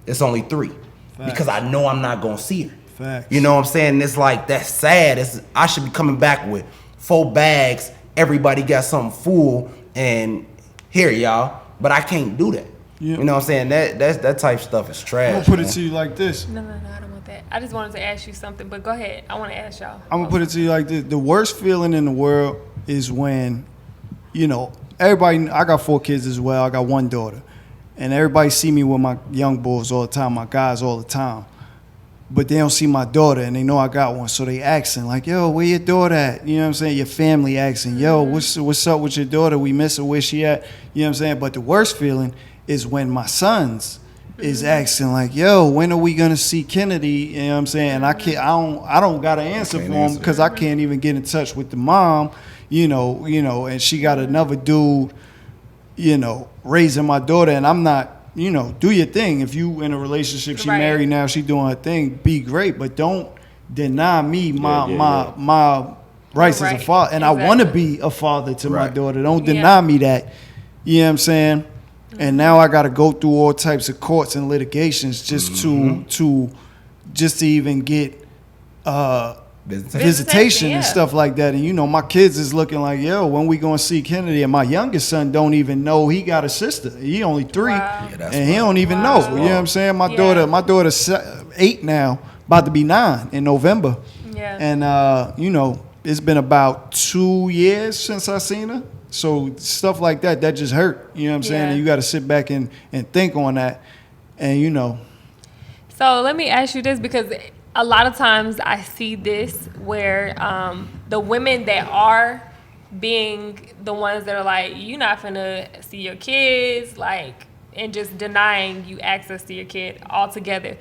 it's only 3. Facts. Because I know I'm not gonna see her. Facts. You know what I'm saying? It's like that's sad. I should be coming back with 4 bags. Everybody got something full, and here y'all. But I can't do that. Yep. You know what I'm saying? That type of stuff is trash. I'm gonna put it to you like this. No, I don't want that. I just wanted to ask you something, but go ahead. I want to ask y'all. I'm gonna put it to you like this. The worst feeling in the world is when, everybody. I got 4 kids as well. I got 1 daughter. And everybody see me with my young boys all the time, my guys all the time. But they don't see my daughter, and they know I got one. So they asking, like, yo, where your daughter at? You know what I'm saying? Your family asking, yo, what's up with your daughter? We miss her. Where she at? You know what I'm saying? But the worst feeling is when my sons is asking, like, yo, when are we going to see Kennedy? You know what I'm saying? And I don't got an answer for them because I can't even get in touch with the mom, and she got another dude, raising my daughter, and I'm not, do your thing. If you in a relationship, she married now, she doing her thing, be great, but don't deny me my rights as a father. And I want to be a father to my daughter. Don't deny me that. You know what I'm saying? And now I got to go through all types of courts and litigations just to even get visitation and stuff like that. And my kids is looking like, yo, when we gonna see Kennedy? And my youngest son don't even know he got a sister. He only 3. Wow. And he don't even know. You know what I'm saying? My daughter's 8 now, about to be 9 in November. Yeah. And it's been about 2 years since I seen her. So stuff like that just hurt. You know what I'm saying? And you got to sit back and think on that. And So let me ask you this, because a lot of times I see this where the women that are being the ones that are like, you're not finna see your kids, like, and just denying you access to your kid altogether.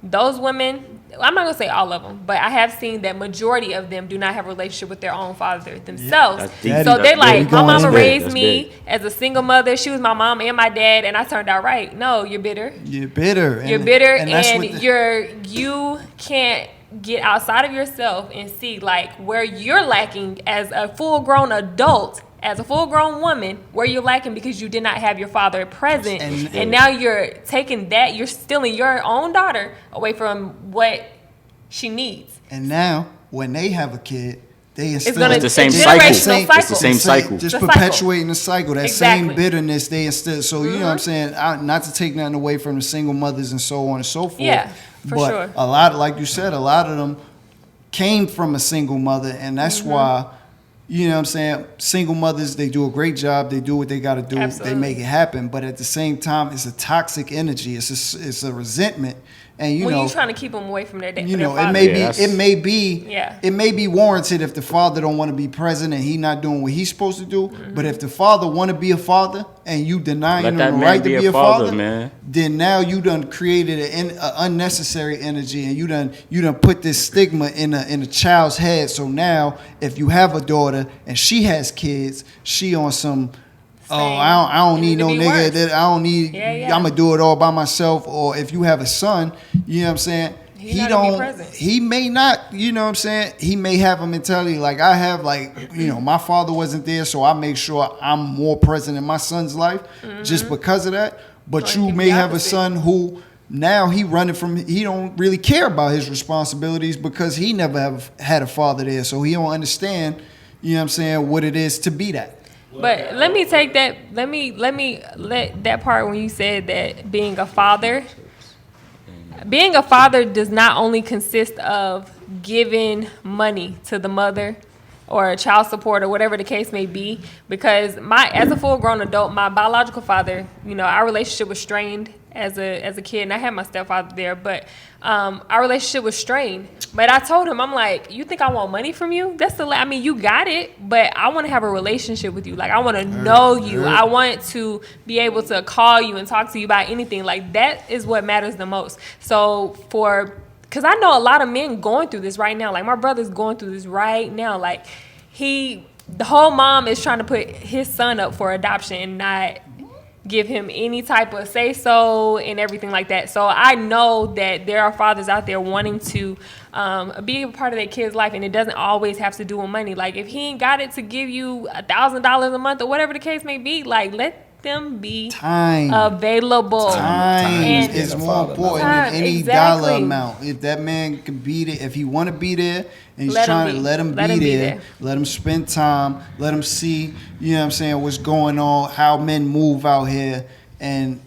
Those women, I'm not gonna say all of them, but I have seen that majority of them do not have a relationship with their own father themselves. Yeah, so they're like, my mama raised me big. as a single mother. She was my mom and my dad, and I turned out right. No, you're bitter. You're bitter. You're bitter, and you can't get outside of yourself and see like where you're lacking as a full-grown adult, as a full-grown woman, where you're lacking because you did not have your father present, and now you're taking that, you're stealing your own daughter away from what she needs. And now, when they have a kid, they It's instill gonna the same it's cycle. generational It's the same cycle. Just The cycle. perpetuating the cycle. That Exactly. same bitterness they instill. So you know what I'm saying? Not to take nothing away from the single mothers and so on and so forth. Yeah, for but sure. a lot, like you said, a lot of them came from a single mother, and that's why. You know what I'm saying? Single mothers, they do a great job. They do what they got to do. Absolutely. They make it happen. But at the same time, it's a toxic energy. It's a resentment. And you when know, you're trying to keep them away from their dad. you know, their it father. may be, Yeah, Yeah. it may be warranted if the father don't want to be present and he not doing what he's supposed to do. But if the father want to be a father and you denying Let him that the man right to be be a a father, father, man. then now you done created an unnecessary energy, and you done put this stigma in a child's head. So now, if you have a daughter and she has kids, she on some. Oh, I don't It need need to no be nigga. worse. That I don't need. Yeah. I'm gonna do it all by myself. Or if you have a son, you know what I'm saying. He not gonna be don't. present. He may not. You know what I'm saying. He may have a mentality like I have. Like my father wasn't there, so I make sure I'm more present in my son's life just because of that. But Or it you could may be have a opposite. son who now he running from. He don't really care about his responsibilities because he never have had a father there, so he don't understand. You know what I'm saying, what it is to be that. But let me take that. Let that part when you said that being a father does not only consist of giving money to the mother or child support or whatever the case may be. Because as a full grown adult, my biological father, our relationship was strained as a kid, and I had my stepfather there, but our relationship was strained. But I told him, I'm like, you think I want money from you? You got it, but I want to have a relationship with you. Like, I want to know you. I want to be able to call you and talk to you about anything. Like, that is what matters the most. So because I know a lot of men going through this right now. Like, my brother's going through this right now. Like, the whole mom is trying to put his son up for adoption and not give him any type of say-so and everything like that. So I know that there are fathers out there wanting to be a part of their kid's life, and it doesn't always have to do with money. Like, if he ain't got it to give you $1,000 a month or whatever the case may be, like, let them be available. Time is And- more important Time, than any exactly. dollar amount. If that man can be there, if he want to be there, and he's Let him trying to be. let him be there, let him spend time, let him see, you know what I'm saying, what's going on, how men move out here, and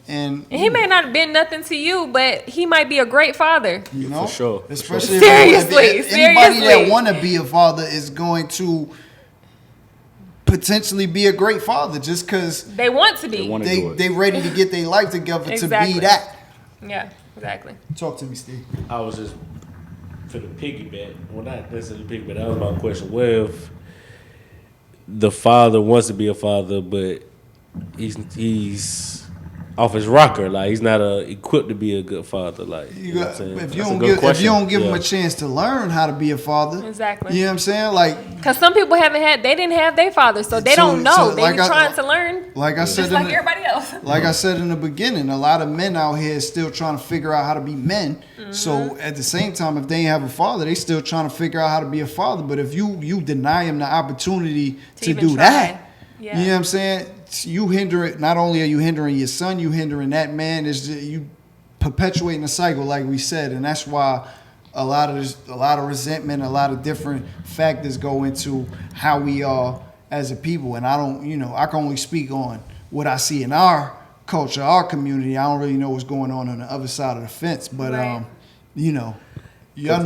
he may not have been nothing to you, but he might be a great father. you know, For sure. especially Seriously, if anybody seriously. that want to be a father is going to potentially be a great father just because They want to be. They wanna do it. they ready to get their life together Exactly. to be that. Yeah, exactly. Talk to me, Steve. I was just for the piggyback. Well, not necessarily piggyback. That was my question. What if the father wants to be a father, but he's off his rocker? Like, he's not equipped to be a good father. Like, You know what got, I'm saying? if That's you a don't good give question. him Yeah. a chance to learn how to be a father, Exactly. You know what I'm saying? Like Because some people they didn't have their father, so they don't know. so They like be I- trying to learn I said, just like everybody else. like I said in the beginning, a lot of men out here is still trying to figure out how to be men. So at the same time, if they ain't have a father, they still trying to figure out how to be a father. But if you deny him the opportunity to even do try. that, Yeah. you know what I'm saying? You hinder it. Not only are you hindering your son, you hindering that man. You perpetuating the cycle, like we said, and that's why a lot of resentment, a lot of different factors go into how we are as a people. And I can only speak on what I see in our culture, our community. I don't really know what's going on the other side of the fence, but Right. y'all know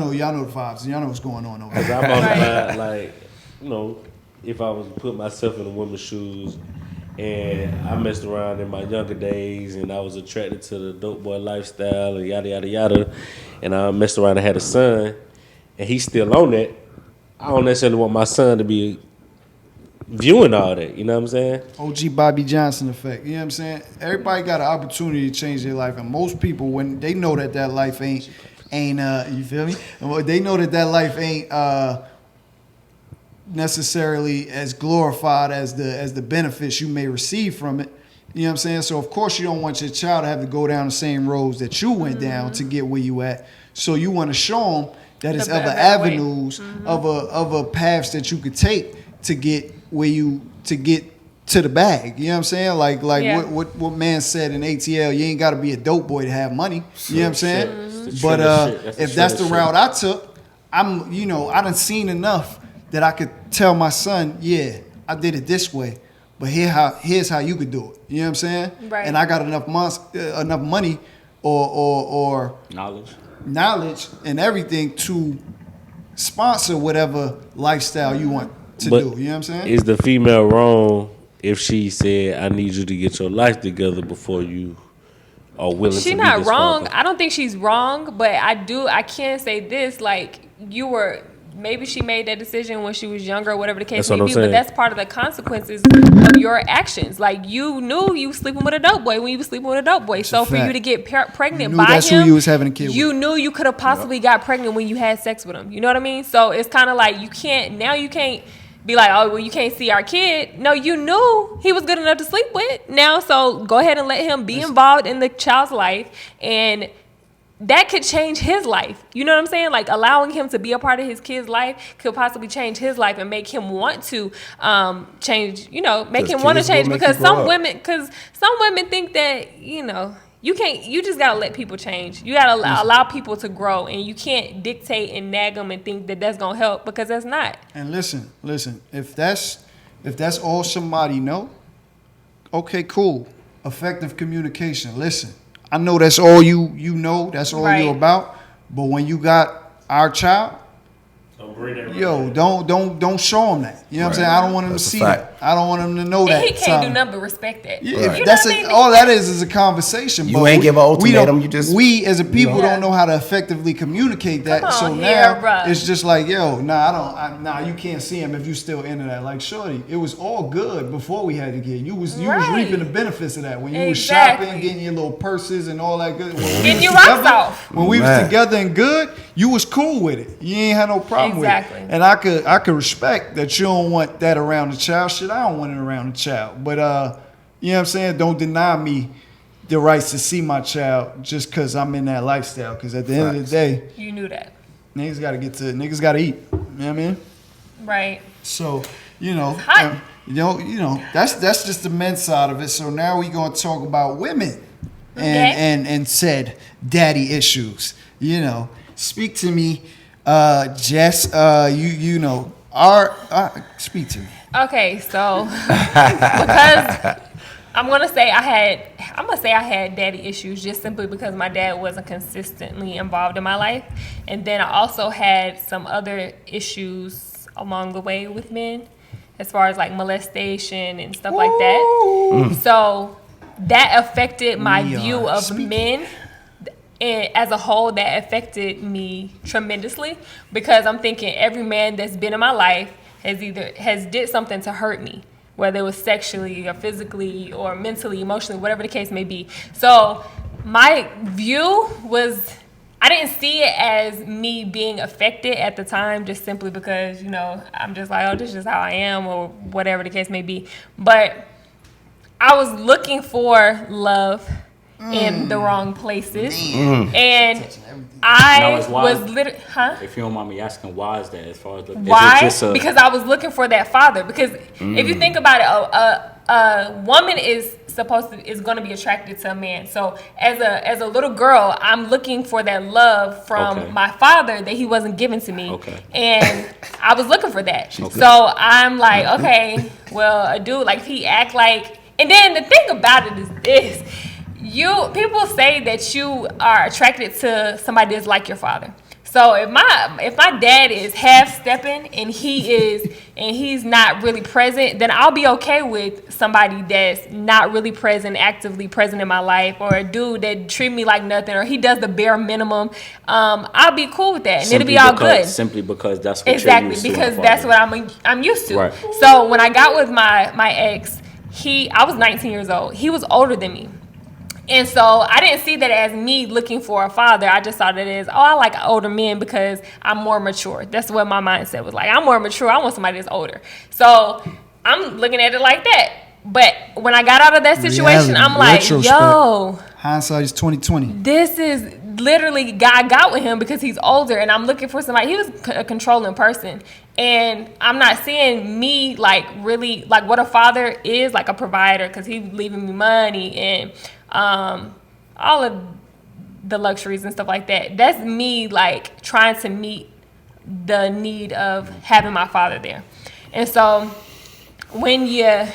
the vibes. Y'all know what's going on over Cause there. I'm on Right. the line, like, if I was to put myself in a woman's shoes, and I messed around in my younger days, and I was attracted to the dope boy lifestyle and yada yada yada, and I messed around and had a son, and he's still on that. I don't necessarily want my son to be viewing all that. You know what I'm saying? OG Bobby Johnson effect. You know what I'm saying? Everybody got an opportunity to change their life, and most people, when they know that life ain't you feel me? And they know that life ain't necessarily as glorified as the benefits you may receive from it. You know what I'm saying? So of course you don't want your child to have to go down the same roads that you went down to get where you at. So you want to show them that is The other better way. avenues of a paths that you could take to get to the bag. You know what I'm saying? Like Yeah. what man said in ATL, you ain't got to be a dope boy to have money. You know what I'm saying? It's the But triller shit. That's the if that's the triller route I took, I done seen enough that I could tell my son, yeah, I did it this way, but here's how you could do it. You know what I'm saying? Right. And I got enough money or knowledge and everything to sponsor whatever lifestyle you want to But do. You know what I'm saying? is the female wrong if she said, "I need you to get your life together before you are willing to She's be not this wrong. father"? I don't think she's wrong, but I can say this, like, maybe she made that decision when she was younger or whatever the case That's what may I'm be, saying. but that's part of the consequences of your actions. Like, you knew you was sleeping with a dope boy when you was sleeping with a dope boy. So a for you fact. to get pregnant You knew by that's who him, you was having a kid with. you knew you could have possibly got pregnant when you had sex with him. You know what I mean? So it's kind of like you can't be like, oh, well, you can't see our kid. No, you knew he was good enough to sleep with now, so go ahead and let him be involved in the child's life, and that could change his life. You know what I'm saying? Like, allowing him to be a part of his kid's life could possibly change his life and make him want to change, make him want to kids will change, make because you grow some women think that, you can't. You just gotta let people change. You gotta allow people to grow, and you can't dictate and nag them and think that that's gonna help, because that's not. And listen. If that's all somebody know, okay, cool. Effective communication. Listen, I know that's all you know. That's all Right. you're about. But when you got our child, Don't bring that yo, don't show him that. You know what I'm saying? I don't want him That's to a see fact. that. I don't want him to know that. And he can't do time. nothing but respect that. Yeah, You know that's what I mean? all that is a conversation. You but ain't give an we don't- ultimatum, you just- we as a people Yeah. don't know how to effectively communicate that. Come on So here, now bruh. it's just like, yo, you can't see him if you still into that. Like, shorty, it was all good before we had the kid. You was Right. reaping the benefits of that when you Exactly. was shopping, getting your little purses and all that good. When we Getting was your rocks together- off. When we was Man. together and good, you was cool with it. You ain't had no problem Exactly. with it. And I could respect that you don't want that around the child. Shit, I don't want it around the child. But you know what I'm saying? Don't deny me the rights to see my child just because I'm in that lifestyle. Because at the end of Facts. the day, You knew that. niggas got to eat. You know what I mean? Right. So, Hot. that's just the men's side of it. So now we gonna talk about women Okay. and said daddy issues. Speak to me, Jess. Speak to me. Okay, so because I'm gonna say I had daddy issues just simply because my dad wasn't consistently involved in my life, and then I also had some other issues along the way with men, as far as like molestation and stuff like that. So that affected my We view are of speaking. men. And as a whole, that affected me tremendously, because I'm thinking every man that's been in my life has did something to hurt me, whether it was sexually or physically or mentally, emotionally, whatever the case may be. So my view was, I didn't see it as me being affected at the time, just simply because, I'm just like, oh, this is just how I am, or whatever the case may be. But I was looking for love in the wrong places, and Now I it's why- was literally, If you don't mind me asking, why is that? As far as is why? it just a, Because I was looking for that father. Because if you think about it, a woman is going to be attracted to a man. So as a little girl, I'm looking for that love from Okay. my father that he wasn't giving to me. Okay. And I was looking for that. Okay. So I'm like, okay, well, a dude, like, if he act like, and then the thing about it is this. People say that you are attracted to somebody that's like your father. So if my dad is half stepping and he's not really present, then I'll be okay with somebody that's not really present, actively present in my life, or a dude that treat me like nothing, or he does the bare minimum. I'll be cool with that, and it'll be all good. Simply because that's what Exactly, you're used to. because that's what I'm used to. Right. So when I got with my ex, I was 19 years old. He was older than me. And so I didn't see that as me looking for a father. I just saw that as, I like older men because I'm more mature. That's what my mindset was like. I'm more mature. I want somebody that's older. So I'm looking at it like that. But when I got out of that situation, Reality, I'm like, retrospect. yo, Hindsight is 2020. this is literally I got with him because he's older, and I'm looking for somebody. He was a controlling person, and I'm not seeing me like really like what a father is, like a provider, because he's leaving me money and all of the luxuries and stuff like that. That's me like trying to meet the need of having my father there. And so when you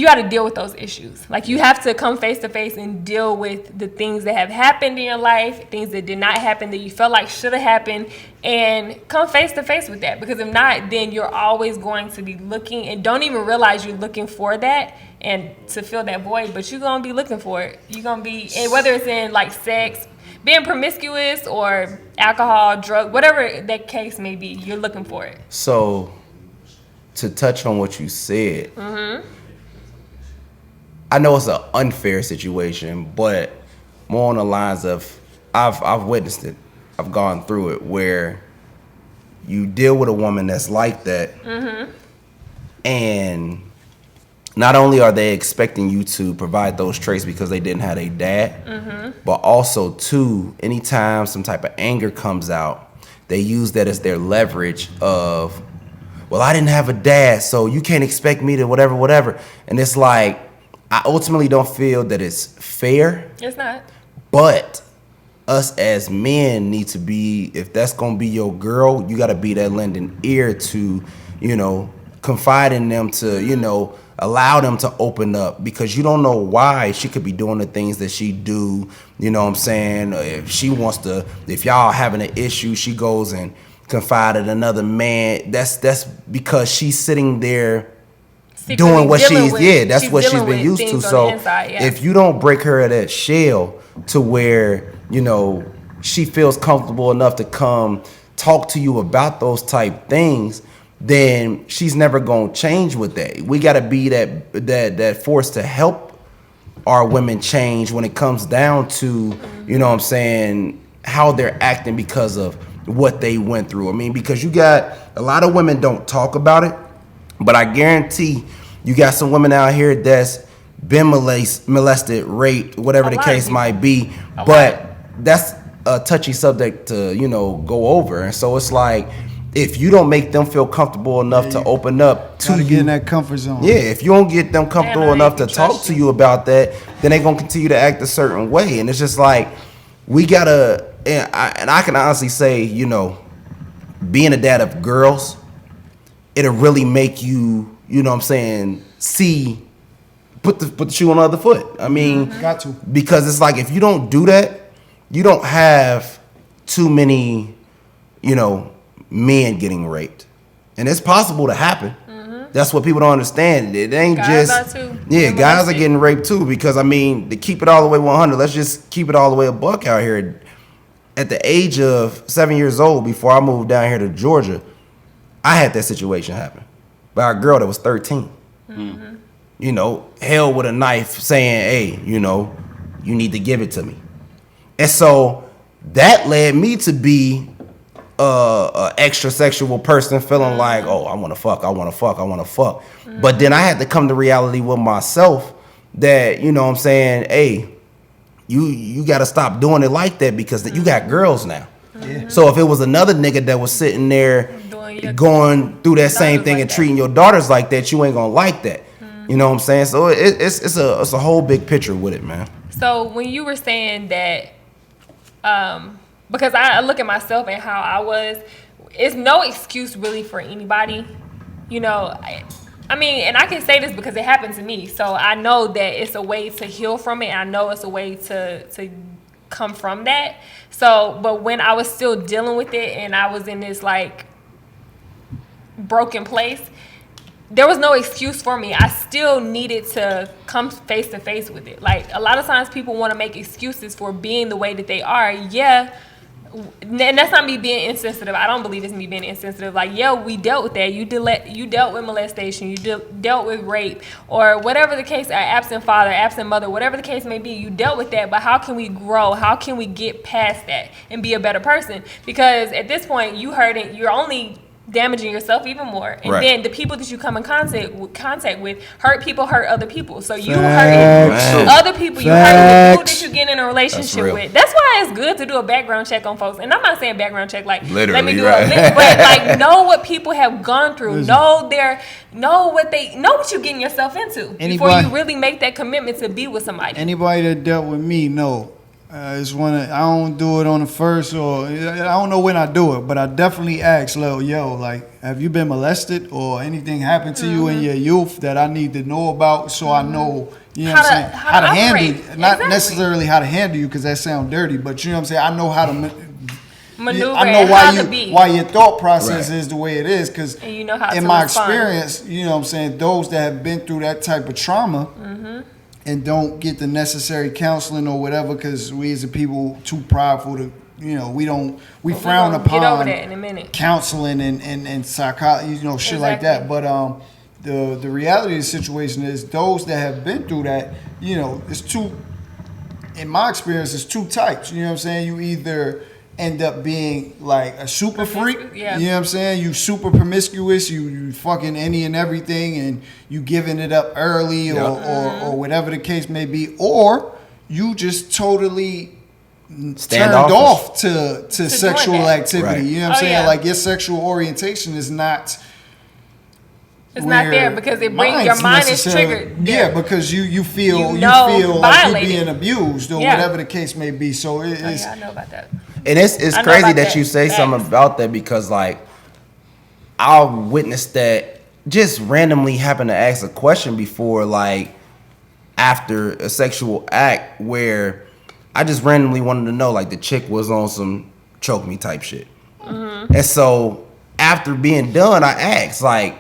got to deal with those issues. Like, you have to come face to face and deal with the things that have happened in your life, things that did not happen that you felt like should have happened, and come face to face with that. Because if not, then you're always going to be looking and don't even realize you're looking for that and to fill that void, but you're going to be looking for it. You're going to be, and whether it's in like sex, being promiscuous, or alcohol, drug, whatever that case may be, you're looking for it. So, to touch on what you said, I know it's an unfair situation, but more on the lines of I've witnessed it. I've gone through it where you deal with a woman that's like that, and not only are they expecting you to provide those traits because they didn't have a dad, but also too, anytime some type of anger comes out, they use that as their leverage of, well, I didn't have a dad, so you can't expect me to whatever. And it's like, I ultimately don't feel that it's fair. It's not. But us as men need to be, if that's gonna be your girl, you gotta be that lending ear to, confide in them, to, allow them to open up, because you don't know why she could be doing the things that she do. You know what I'm saying? If y'all having an issue, she goes and confided another man. That's because she's sitting there doing what she's been used to. So if you don't break her of that shell to where, she feels comfortable enough to come talk to you about those type things, then she's never gonna change with that. We gotta be that force to help our women change when it comes down to, how they're acting because of what they went through. I mean, because you got a lot of women don't talk about it, but I guarantee you got some women out here that's been molested, raped, whatever the case might be. But that's a touchy subject to, go over. And so it's like, if you don't make them feel comfortable enough to open up to you, get in that comfort zone. Yeah, if you don't get them comfortable enough to talk to you about that, then they're gonna continue to act a certain way. And it's just like, we gotta, and I can honestly say, being a dad of girls, it'll really make you, see, put the shoe on the other foot. I mean, got to. Because it's like, if you don't do that, you don't have too many, men getting raped. And it's possible to happen. That's what people don't understand. It ain't guys just, are too. Guys are getting raped too, because I mean, to keep it all the way 100, let's just keep it all the way a buck out here. At the age of 7 years old, before I moved down here to Georgia, I had that situation happen by a girl that was 13. Held with a knife saying, hey, you need to give it to me. And so that led me to be a extra sexual person, feeling like, oh, I want to fuck. But then I had to come to reality with myself that, hey, you got to stop doing it like that, because you got girls now. So if it was another nigga that was sitting there going through that same thing and treating your daughters like that, you ain't gonna like that. You know what I'm saying? So it's a whole big picture with it, man. So when you were saying that, because I look at myself and how I was, it's no excuse really for anybody. I mean, and I can say this because it happened to me. So I know that it's a way to heal from it. I know it's a way to come from that. So, but when I was still dealing with it and I was in this like broken place, there was no excuse for me. I still needed to come face to face with it. Like, a lot of times people want to make excuses for being the way that they are. Yeah. And that's not me being insensitive. I don't believe it's me being insensitive. Like, we dealt with that. You dealt with molestation. You dealt with rape, or whatever the case, absent father, absent mother, whatever the case may be. You dealt with that. But how can we grow? How can we get past that and be a better person? Because at this point, you're only damaging yourself even more. And Right. then the people that you come in contact with hurt people, hurt other people. So you Facts. hurting other people, you hurting the dude Facts. that you get in a relationship real. with. That's why it's good to do a background check on folks. And I'm not saying background check like let me Literally, do right. a list, but like know what people have gone through, know what you getting yourself into before Anybody- you really make that commitment to be with somebody. Anybody that dealt with me know. It's I don't do it on the first, or I don't know when I do it, but I definitely ask, like, have you been molested or anything happened to you in your youth that I need to know about, so I know, you know what I'm saying, how to handle operate. you. Not Exactly. necessarily how to handle you, because that sounds dirty, but you know what I'm saying. I know how to Maneuver I know and how to be. why your thought process Right. is the way it is, because And you know how in to my respond. experience, you know what I'm saying, those that have been through that type of trauma and don't get the necessary counseling or whatever, because we as a people too prideful to, we But frown we gonna get over upon that in a minute. counseling and psychology, shit like that. Exactly. But the reality of the situation is those that have been through that, it's two. In my experience, it's two types. You know what I'm saying? You either end up being like a super freak. Yeah. You know what I'm saying? You super promiscuous. You fucking any and everything, and you giving it up early or whatever the case may be, or you just totally turned Standoffish. off to sexual that. activity. Right. You know what I'm Oh, saying? yeah. Like your sexual orientation is not. It's not there because it brings your mine's mind is necessarily- triggered. Yeah, because you feel You you know, feel like you're violated. being abused or Yeah. whatever the case may be. So Oh, it's yeah, I know about that. And it's I know crazy about that that. you say something Facts. about that, because like I witnessed that just randomly happen to ask a question before, like after a sexual act, where I just randomly wanted to know, like the chick was on some choke me type shit. And so after being done, I asked, like,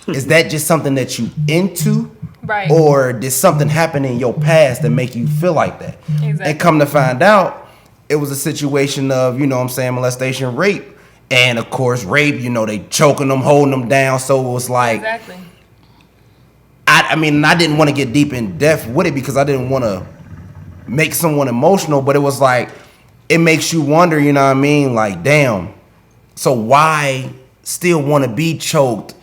is that just something that you into? Right. Or did something happen in your past that make you feel like that? Exactly. And come to find out, it was a situation of, molestation, rape. And of course, rape, they choking them, holding them down. So it was like, Exactly. I didn't want to get deep in depth with it because I didn't want to make someone emotional, but it was like, it makes you wonder, like, damn, so why still want to be choked?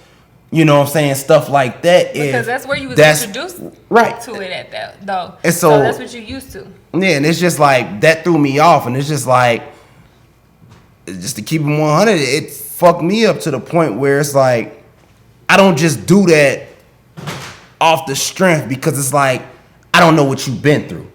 Stuff like that. Because that's where you was that's- introduced right. to it at that though. And so so- that's what you used to. Yeah, and it's just like, that threw me off, and it's just like, just to keep it 100, it fucked me up to the point where it's like, I don't just do that off the strength, because it's like, I don't know what you've been through.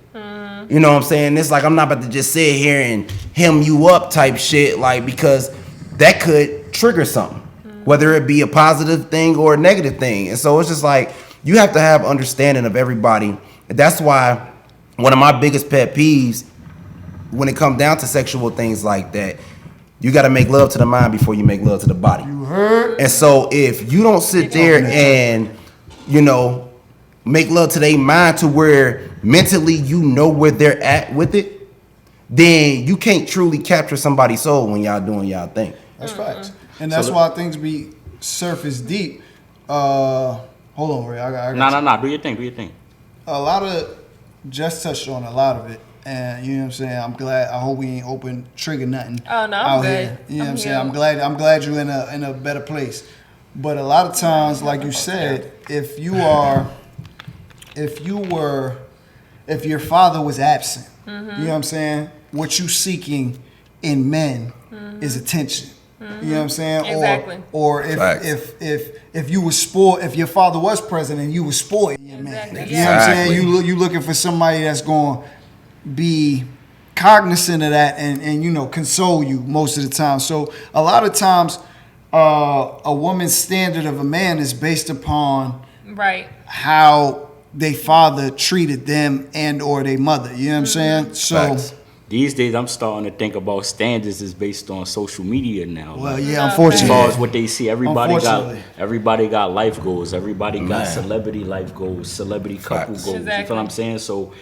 You know what I'm saying? It's like, I'm not about to just sit here and hem you up type shit, like, because that could trigger something, whether it be a positive thing or a negative thing. And so it's just like, you have to have understanding of everybody. And that's why one of my biggest pet peeves when it comes down to sexual things like that, you got to make love to the mind before you make love to the body. you heard. And so if you don't sit there and, make love to their mind to where mentally you know where they're at with it, then you can't truly capture somebody's soul when y'all doing y'all thing. That's facts, and that's why things be surface deep. Hold on, Ray. I got Nah. Do your thing. a lot of Jess touched on a lot of it, and you know what I'm saying. I'm glad. I hope we ain't open trigger nothing. Oh, no, I'm out good. here. You know what I'm saying. healed. I'm glad you're in a better place. But a lot of times, like you said, if your father was absent, you know what I'm saying. What you seeking in men is attention. You know what I'm saying. Exactly. Or Facts. if you was spoiled, if your father was present and you was spoiled, yeah, man. Exactly, You know what I'm saying? Exactly. You looking for somebody that's going to be cognizant of that and console you most of the time. So a lot of times, a woman's standard of a man is based upon Right. how they father treated them and or their mother. You know what I'm saying? So, Facts. These days, I'm starting to think about standards is based on social media now. well, Like, yeah, as unfortunately. far as what they see, Unfortunately. everybody got life goals. Everybody got Man. celebrity life goals, celebrity couple Facts. goals. You Exactly. feel what I'm saying? So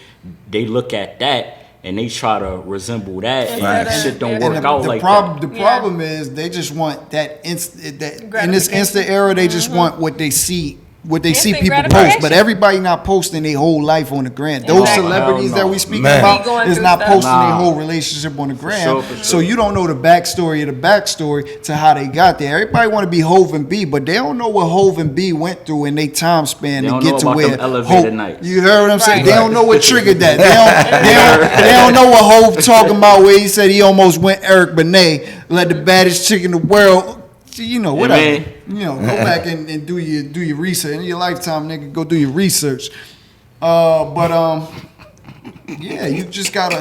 they look at that and they try to resemble that, and Facts. shit don't And work And out the like problem, that. the Yeah. problem is they just want that instant. That in this Gratification. instant era, they just want what they see what they see Instant people post, gratification. but everybody not posting their whole life on the gram. Those Exactly. celebrities Hell no. that we speaking Man. Be about going is through not stuff. posting their Nah. whole relationship on the gram. sure, for So you don't know the backstory of the backstory to how they got there. Everybody want to be Hov and B, but they don't know what Hov and B went through in their time span They to don't get know to about where them elevator Hov. nights. You heard what I'm saying? Right. They don't know what triggered that. They don't know what Hov talking about where he said he almost went Eric Benet, like the baddest chick in the world. You know, whatever. man. You know, go back and do your research. In your lifetime, nigga, go do your research. Yeah, you just gotta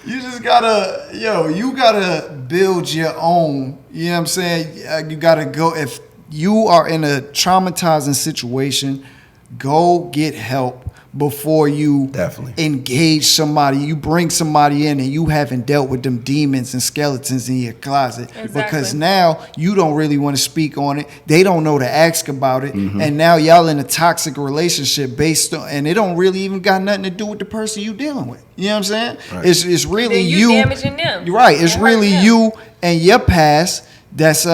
you gotta build your own. You know what I'm saying? You gotta go. If you are in a traumatizing situation, go get help before you Definitely. engage somebody. You bring somebody in and you haven't dealt with them demons and skeletons in your closet. Exactly. Because now you don't really want to speak on it. They don't know to ask about it. And now y'all in a toxic relationship based on, and it don't really even got nothing to do with the person you dealing with. You know what I'm saying? Right. It's really Then you you damaging them. You're right. It's You're hurting really them. you and your past that's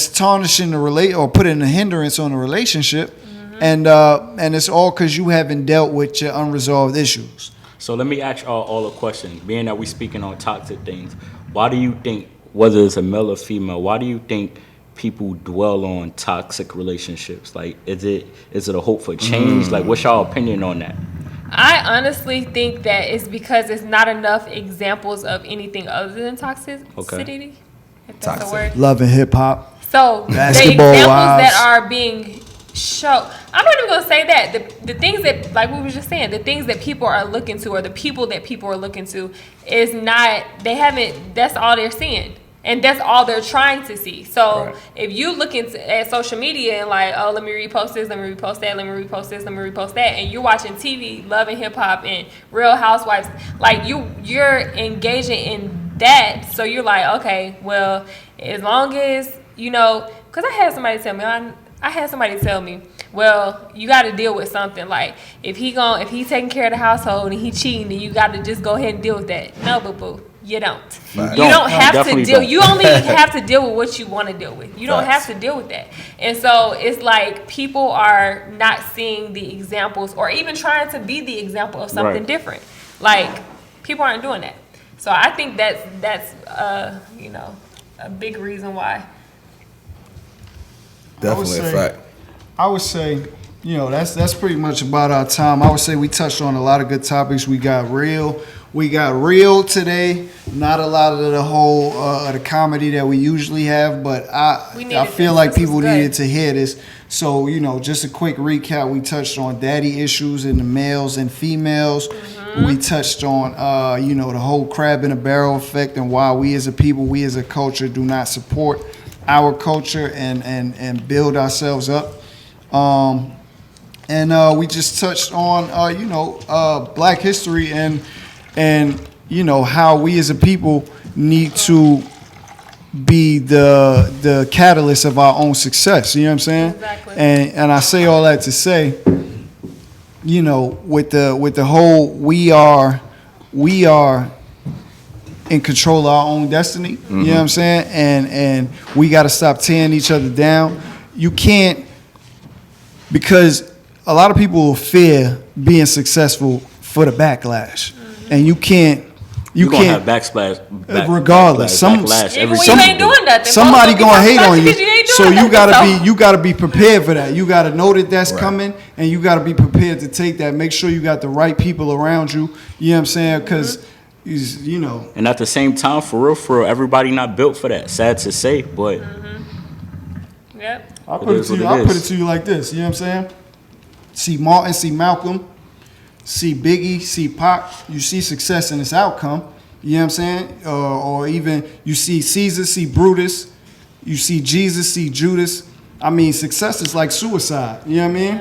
tarnishing the or putting a hindrance on the relationship. And it's all because you haven't dealt with your unresolved issues. So let me ask all a question. Being that we speaking on toxic things, why do you think, whether it's a male or female, why do you think people dwell on toxic relationships? Like, is it a hope for change? Like, what's your opinion on that? I honestly think that it's because it's not enough examples of anything other than toxicity. Okay. If that's Toxic. a word. Love and hip hop. So the Basketball examples wives. that are being shown, I'm not even gonna say that. The things that, like we were just saying, the things that people are looking to, or the people that people are looking to, is not. They haven't. That's all they're seeing. And that's all they're trying to see. So Right. if you look at social media and like, oh, let me repost this, let me repost that, let me repost this, let me repost that, and you're watching TV, Love and Hip Hop and Real Housewives, like you're engaging in that. So you're like, okay, well, as long as, you know, because I had somebody tell me, I had somebody tell me, well, you got to deal with something. Like if he's taking care of the household and he cheating, then you got to just go ahead and deal with that. No, boo boo. You don't. Right. You don't have to Definitely deal. don't. You only have to deal with what you want to deal with. You don't Facts. have to deal with that. And so it's like people are not seeing the examples, or even trying to be the example of something Right. different. Like people aren't doing that. So I think that's you know, a big reason why. Definitely a fact. I would say, you know, that's pretty much about our time. I would say we touched on a lot of good topics. We got real today. Not a lot of the whole the comedy that we usually have, but I needed feel this. like This was people good. needed to hear this. So, you know, just a quick recap. We touched on daddy issues in the males and females. We touched on, you know, the whole crab in a barrel effect and why we as a people, we as a culture do not support our culture and build ourselves up. And we just touched on, you know, Black history and you know how we as a people need to be the catalyst of our own success. You know what I'm saying? Exactly. And I say all that to say, you know, with the whole we are in control of our own destiny. You know what I'm saying? And we got to stop tearing each other down. You can't, because a lot of people will fear being successful for the backlash, and you can't. You're gonna have backsplash, Regardless, backlash Even every when time. you ain't doing nothing, Somebody folks gonna be hate talking on about you, because ain't so doing nothing, you gotta be prepared for that. You gotta know that that's Right. coming, and you gotta be prepared to take that. Make sure you got the right people around you. You know what I'm saying? Because you know, And at the same time, for real, everybody not built for that. Sad to say, but Yep. I'll It put it is to what you. it I'll put it is. to you like this. You know what I'm saying? See Martin, see Malcolm, see Biggie, see Pac. You see success in its outcome. You know what I'm saying? Or even you see Caesar, see Brutus. You see Jesus, see Judas. I mean, success is like suicide. You know what I mean?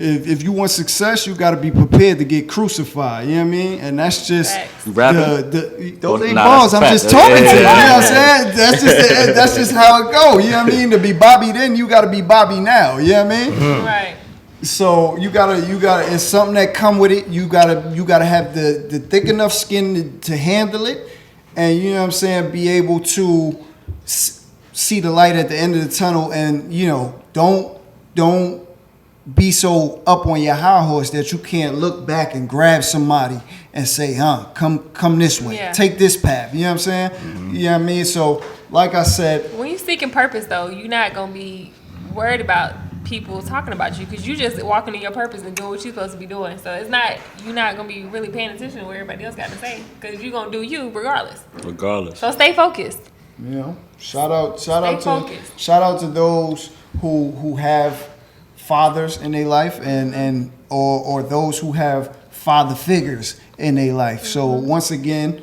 If you want success, you got to be prepared to get crucified. You know what I mean? And that's just Facts. Rapping? those ain't Nah, bars. that's I'm a just fact. talking to you. You know Yeah. what I'm saying? That's just how it go. You know what I mean? To be Bobby then, you got to be Bobby now. You know what I mean? Right. So you gotta. It's something that come with it. You gotta have the thick enough skin to handle it, and you know what I'm saying. Be able to see the light at the end of the tunnel, and don't be so up on your high horse that you can't look back and grab somebody and say, come this way, take this path. You know what I'm saying? You know what I mean? So, like I said, when you're seeking purpose, though, you're not gonna be worried about people talking about you, because you just walking in your purpose and doing what you're supposed to be doing. So you're not gonna be really paying attention to what everybody else got to say, because you're gonna do you regardless. So stay focused. Shout out to those who have fathers in their life and or those who have father figures in their life. So once again,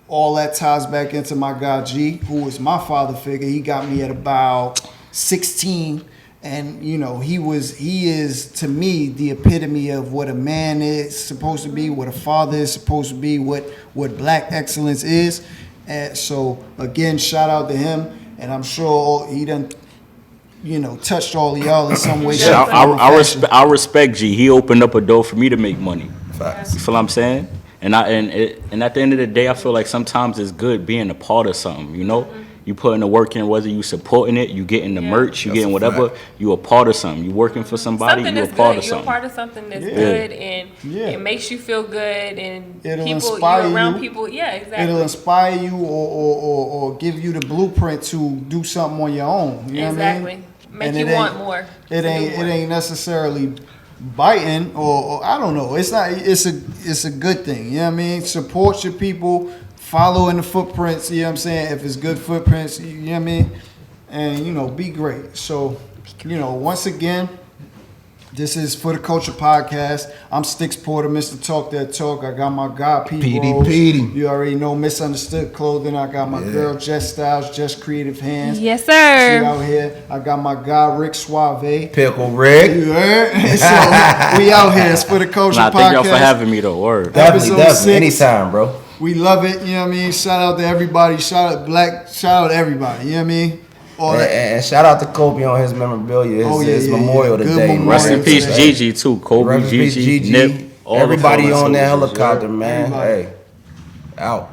all that ties back into my guy G, who is my father figure. He got me at about 16, and he is to me the epitome of what a man is supposed to be, what a father is supposed to be, what black excellence is. And so again, shout out to him, and I'm sure he done touched all of y'all in some way. I respect G. He opened up a door for me to make money. Facts. You feel what I'm saying? And at the end of the day, I feel like sometimes it's good being a part of something. You putting the work in, whether you supporting it, you getting the merch, you getting whatever. You a part of something. You working for somebody. You a part of something. You're a part of something that's good, and it makes you feel good, and it'll people inspire you're around you. people. Yeah, exactly. It'll inspire you or give you the blueprint to do something on your own. You know what I mean? Make you want more. It ain't necessarily biting or I don't know. It's not. It's a good thing. You know what I mean? Support your people. Follow in the footprints. You know what I'm saying? If it's good footprints, you know what I mean? And be great. So, once again, this is For the Culture Podcast. I'm Stixx Porter, Mr. Talk That Talk. I got my guy, Pete Rose. You already know Misunderstood Clothing. I got my girl, Jess Style, Jess Creative Hands. Yes, sir. She out here. I got my guy, Rick Suave. Pickle Rick. You heard? So, we out here. It's For the Culture Podcast. Thank y'all for having me, though. Word. Definitely. Anytime, bro. We love it, you know what I mean? Shout out to everybody, shout out to everybody, you know what I mean? And shout out to Kobe on his memorabilia, his memorial today. Rest in peace, Gigi, too. Kobe, Gigi, Nip, everybody on that helicopter, man. Hey, out.